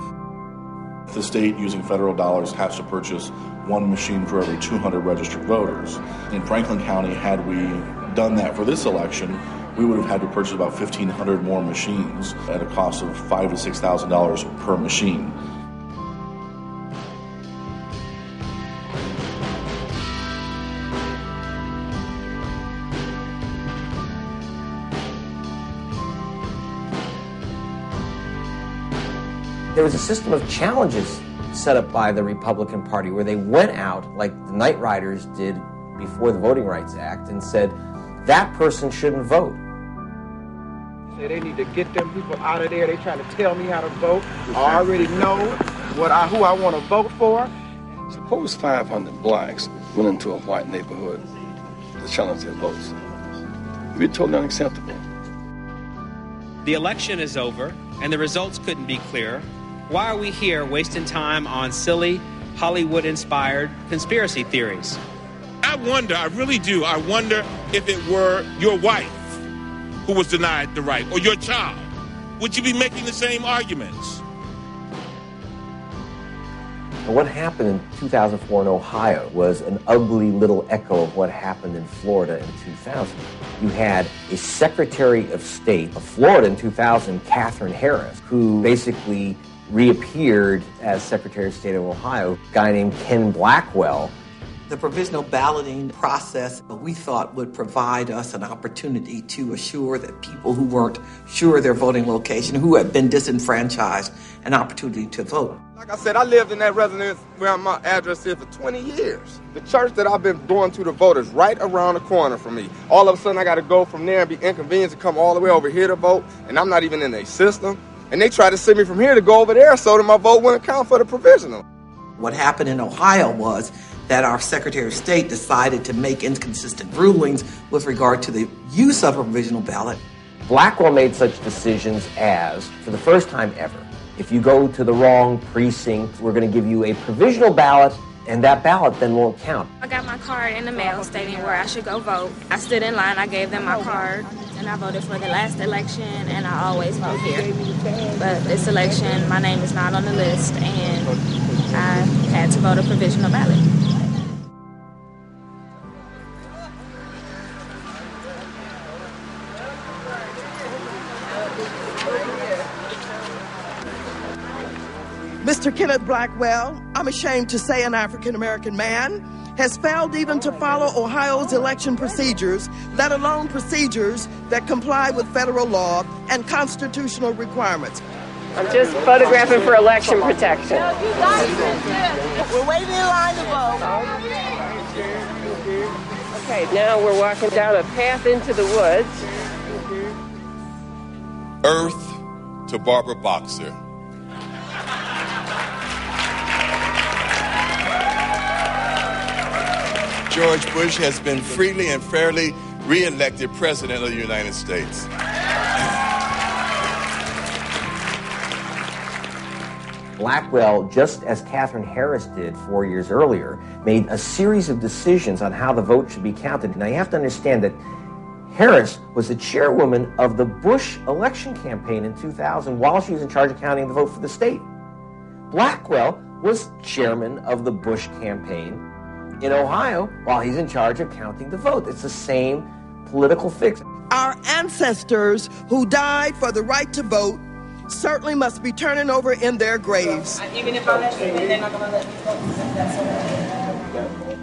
The state, using federal dollars, has to purchase one machine for every 200 registered voters. In Franklin County, had we done that for this election, we would have had to purchase about 1,500 more machines at a cost of $5,000 to $6,000 per machine. There was a system of challenges set up by the Republican Party where they went out, like the Night Riders did before the Voting Rights Act, and said, that person shouldn't vote. They need to get them people out of there. They trying to tell me how to vote. I already know who I want to vote for. Suppose 500 blacks went into a white neighborhood to challenge their votes. It would be totally unacceptable. The election is over, and the results couldn't be clearer. Why are we here wasting time on silly, Hollywood-inspired conspiracy theories? I really do, I wonder if it were your wife who was denied the right, or your child. Would you be making the same arguments? And what happened in 2004 in Ohio was an ugly little echo of what happened in Florida in 2000. You had a Secretary of State of Florida in 2000, Catherine Harris, who basically reappeared as Secretary of State of Ohio, a guy named Ken Blackwell, The provisional balloting process, we thought, would provide us an opportunity to assure that people who weren't sure of their voting location, who had been disenfranchised, an opportunity to vote. Like I said, I lived in that residence where my address is for 20 years. The church that I've been going to vote is right around the corner from me. All of a sudden, I got to go from there and be inconvenienced to come all the way over here to vote, and I'm not even in a system. And they try to send me from here to go over there so that my vote wouldn't count for the provisional. What happened in Ohio was that our Secretary of State decided to make inconsistent rulings with regard to the use of a provisional ballot. Blackwell made such decisions as, for the first time ever, if you go to the wrong precinct, we're going to give you a provisional ballot, and that ballot then won't count. I got my card in the mail stating where I should go vote. I stood in line, I gave them my card, and I voted for the last election, and I always vote here. But this election, my name is not on the list, and I had to vote a provisional ballot. Mr. Kenneth Blackwell, I'm ashamed to say an African-American man, has failed even to follow Ohio's election procedures, let alone procedures that comply with federal law and constitutional requirements. I'm just photographing for election protection. We're waiting in line to vote. Okay, now we're walking down a path into the woods. Earth to Barbara Boxer. George Bush has been freely and fairly re-elected President of the United States. Blackwell, just as Katherine Harris did 4 years earlier, made a series of decisions on how the vote should be counted. Now, you have to understand that Harris was the chairwoman of the Bush election campaign in 2000 while she was in charge of counting the vote for the state. Blackwell was chairman of the Bush campaign in Ohio while he's in charge of counting the vote. It's the same political fix. Our ancestors who died for the right to vote certainly must be turning over in their graves. Even if I let you in, they're not going to let me vote. That's okay.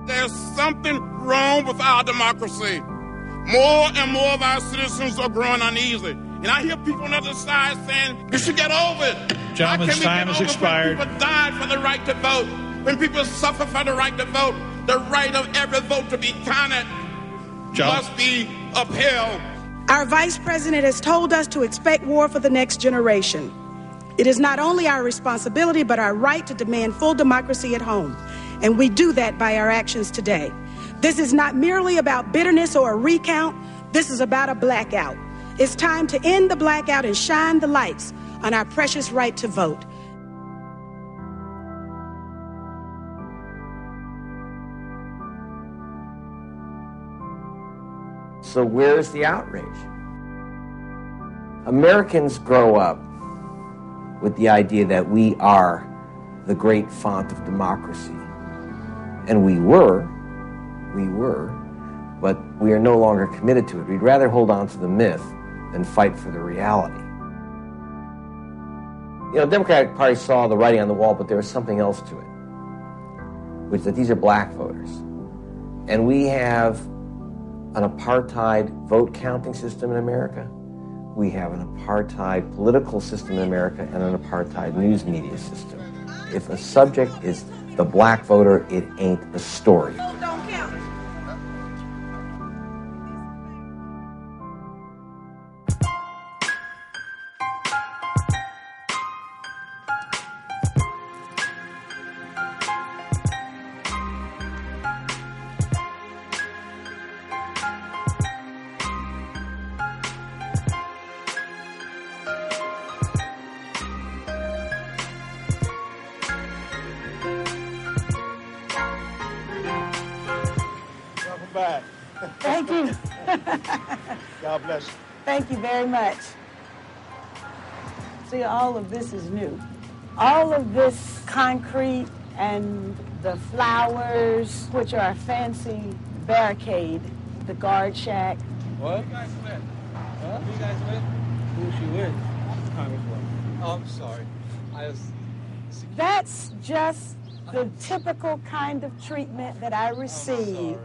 There's something wrong with our democracy. More and more of our citizens are growing uneasy. And I hear people on the other side saying, you should get over it. Gentleman's time has expired. When people died for the right to vote, when people suffer for the right to vote, the right of every vote to be counted must be upheld. Our vice president has told us to expect war for the next generation. It is not only our responsibility, but our right to demand full democracy at home. And we do that by our actions today. This is not merely about bitterness or a recount. This is about a blackout. It's time to end the blackout and shine the lights on our precious right to vote. So where's the outrage? Americans grow up with the idea that we are the great font of democracy. And we were, but we are no longer committed to it. We'd rather hold on to the myth than fight for the reality. You know, the Democratic Party saw the writing on the wall, but there was something else to it, which is that these are black voters. And we have an apartheid vote counting system in America. We have an apartheid political system in America and an apartheid news media system. If a subject is the black voter, it ain't a story. Back. Thank you. God bless you. Thank you very much. See, all of this is new. All of this concrete and the flowers, which are a fancy barricade, the guard shack. What? Who you guys with? Huh? Who you guys with? Who's she with? Congresswoman. Oh, I'm sorry. I was That's just the typical kind of treatment that I receive.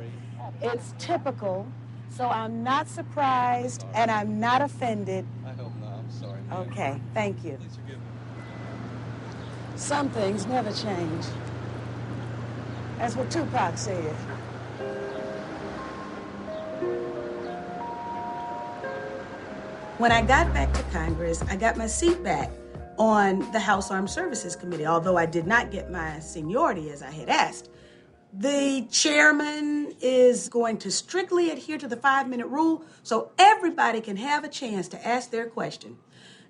It's typical, so I'm not surprised and I'm not offended. I hope not. I'm sorry. Okay, thank you. Some things never change. That's what Tupac said. When I got back to Congress, I got my seat back on the House Armed Services Committee, although I did not get my seniority as I had asked. The chairman is going to strictly adhere to the 5-minute rule so everybody can have a chance to ask their question.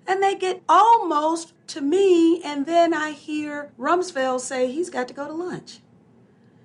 And they get almost to me, and then I hear Rumsfeld say he's got to go to lunch.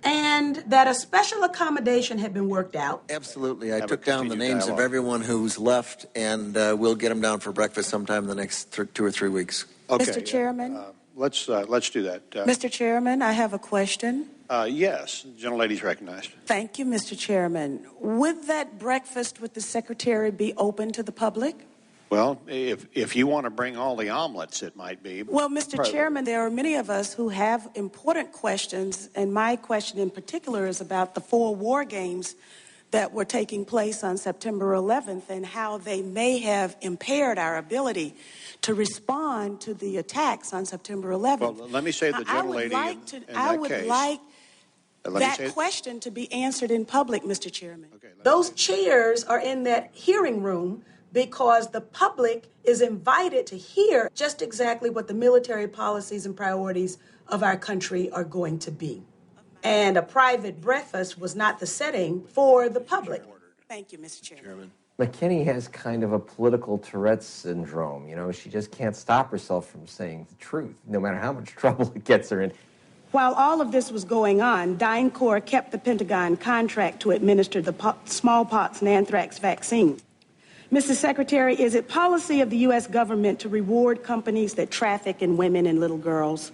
And that a special accommodation had been worked out. Absolutely. I took down the names of everyone who's left, and we'll get them down for breakfast sometime in the next 2 or 3 weeks. Okay. Mr. Chairman? Let's do that. Mr. Chairman, I have a question. Yes, the gentlelady's recognized. Thank you, Mr. Chairman. Would that breakfast with the secretary be open to the public? Well, if you want to bring all the omelets, it might be. Well, Mr. Chairman, there are many of us who have important questions, and my question in particular is about the 4 war games that were taking place on September 11th and how they may have impaired our ability to respond to the attacks on September 11th. Well, let me say the gentlelady I would like that question to be answered in public, Mr. Chairman. Okay, those chairs are in that hearing room because the public is invited to hear just exactly what the military policies and priorities of our country are going to be. And a private breakfast was not the setting for the public. Thank you, Mr. Chairman. McKinney has kind of a political Tourette's syndrome. You know, she just can't stop herself from saying the truth, no matter how much trouble it gets her in. While all of this was going on, DynCorp kept the Pentagon contract to administer the smallpox and anthrax vaccine. Mr. Secretary, is it policy of the U.S. government to reward companies that traffic in women and little girls?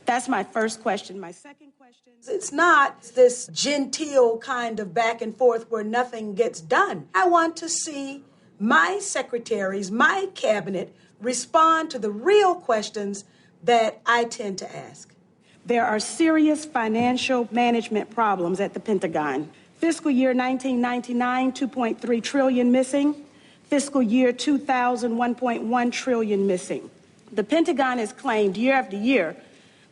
That's my first question. My second question, it's not this genteel kind of back and forth where nothing gets done. I want to see my secretaries, my cabinet, respond to the real questions that I tend to ask. There are serious financial management problems at the Pentagon. Fiscal year 1999, $2.3 trillion missing. Fiscal year 2000, $1.1 trillion missing. The Pentagon has claimed year after year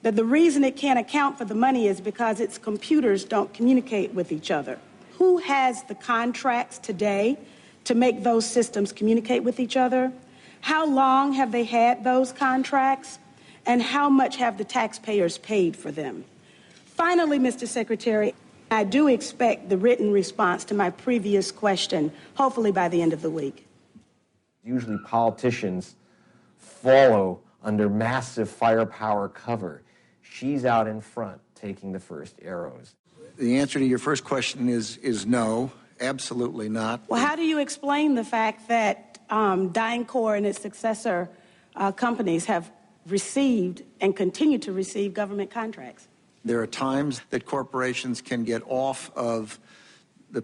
that the reason it can't account for the money is because its computers don't communicate with each other. Who has the contracts today to make those systems communicate with each other? How long have they had those contracts? And how much have the taxpayers paid for them? Finally, Mr. Secretary, I do expect the written response to my previous question, hopefully by the end of the week. Usually politicians follow under massive firepower cover. She's out in front taking the first arrows. The answer to your first question is no, absolutely not. Well, how do you explain the fact that DynCorp and its successor companies have received and continue to receive government contracts? There are times that corporations can get off of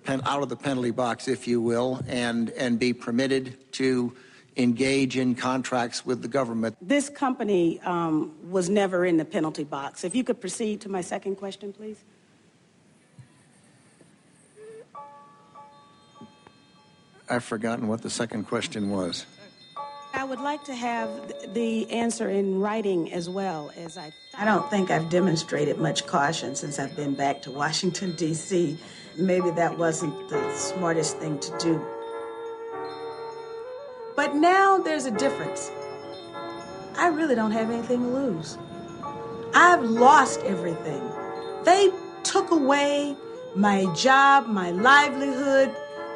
out of the penalty box, if you will, and be permitted to engage in contracts with the government. This company was never in the penalty box. If you could proceed to my second question, please. I've forgotten what the second question was. I would like to have the answer in writing as well as I don't think I've demonstrated much caution since I've been back to Washington, D.C. Maybe that wasn't the smartest thing to do. But now there's a difference. I really don't have anything to lose. I've lost everything. They took away my job, my livelihood.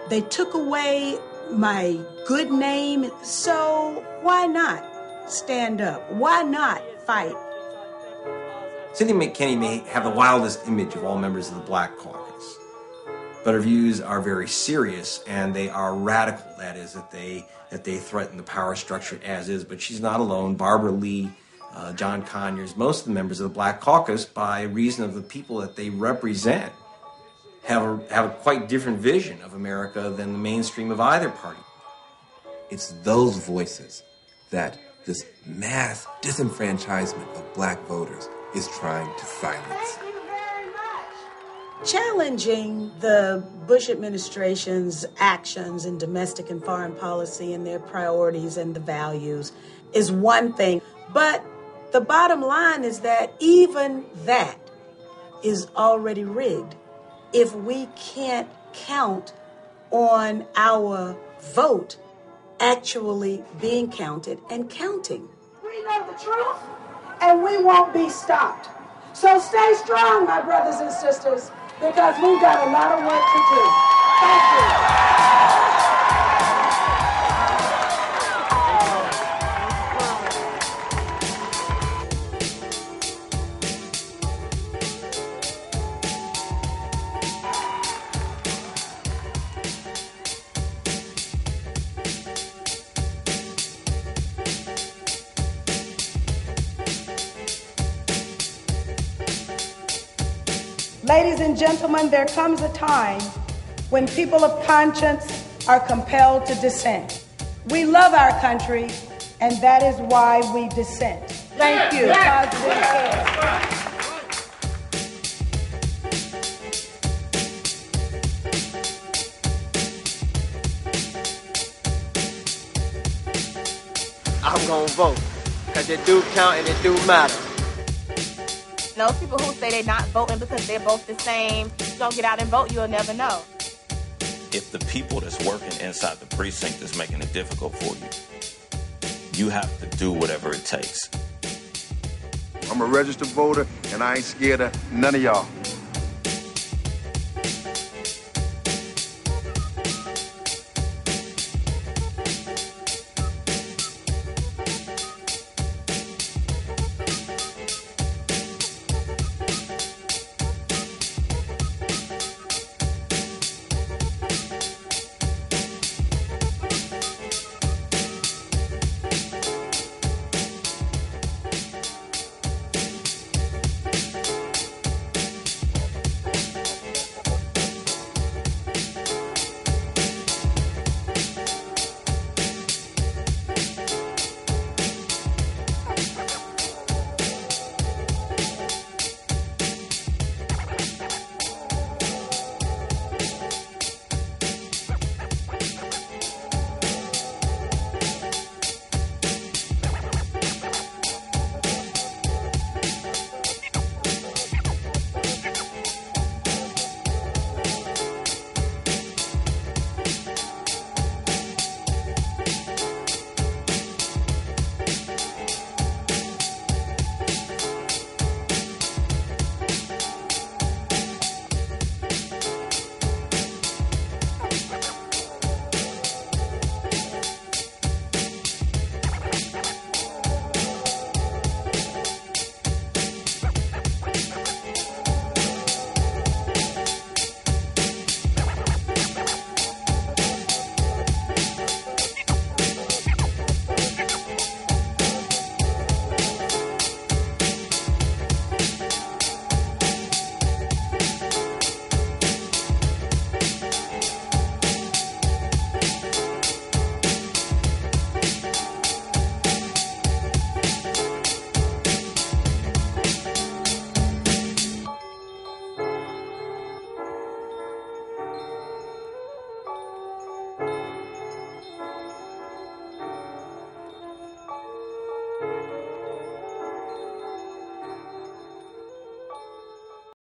They took away my good name. So why not stand up? Why not fight? Cynthia McKinney may have the wildest image of all members of the Black Caucus, but her views are very serious and they are radical. That is, that they threaten the power structure as is. But she's not alone. Barbara Lee, John Conyers, most of the members of the Black Caucus, by reason of the people that they represent, have a quite different vision of America than the mainstream of either party. It's those voices that this mass disenfranchisement of black voters is trying to silence. Challenging the Bush administration's actions in domestic and foreign policy and their priorities and the values is one thing. But the bottom line is that even that is already rigged if we can't count on our vote actually being counted and counting. We know the truth, and we won't be stopped. So stay strong, my brothers and sisters, because we've got a lot of work to do. Thank you. Ladies and gentlemen, there comes a time when people of conscience are compelled to dissent. We love our country, and that is why we dissent. Thank you. I'm gonna vote, because it do count and it do matter. Those people who say they're not voting because they're both the same, don't get out and vote, you'll never know. If the people that's working inside the precinct is making it difficult for you, you have to do whatever it takes. I'm a registered voter, and I ain't scared of none of y'all.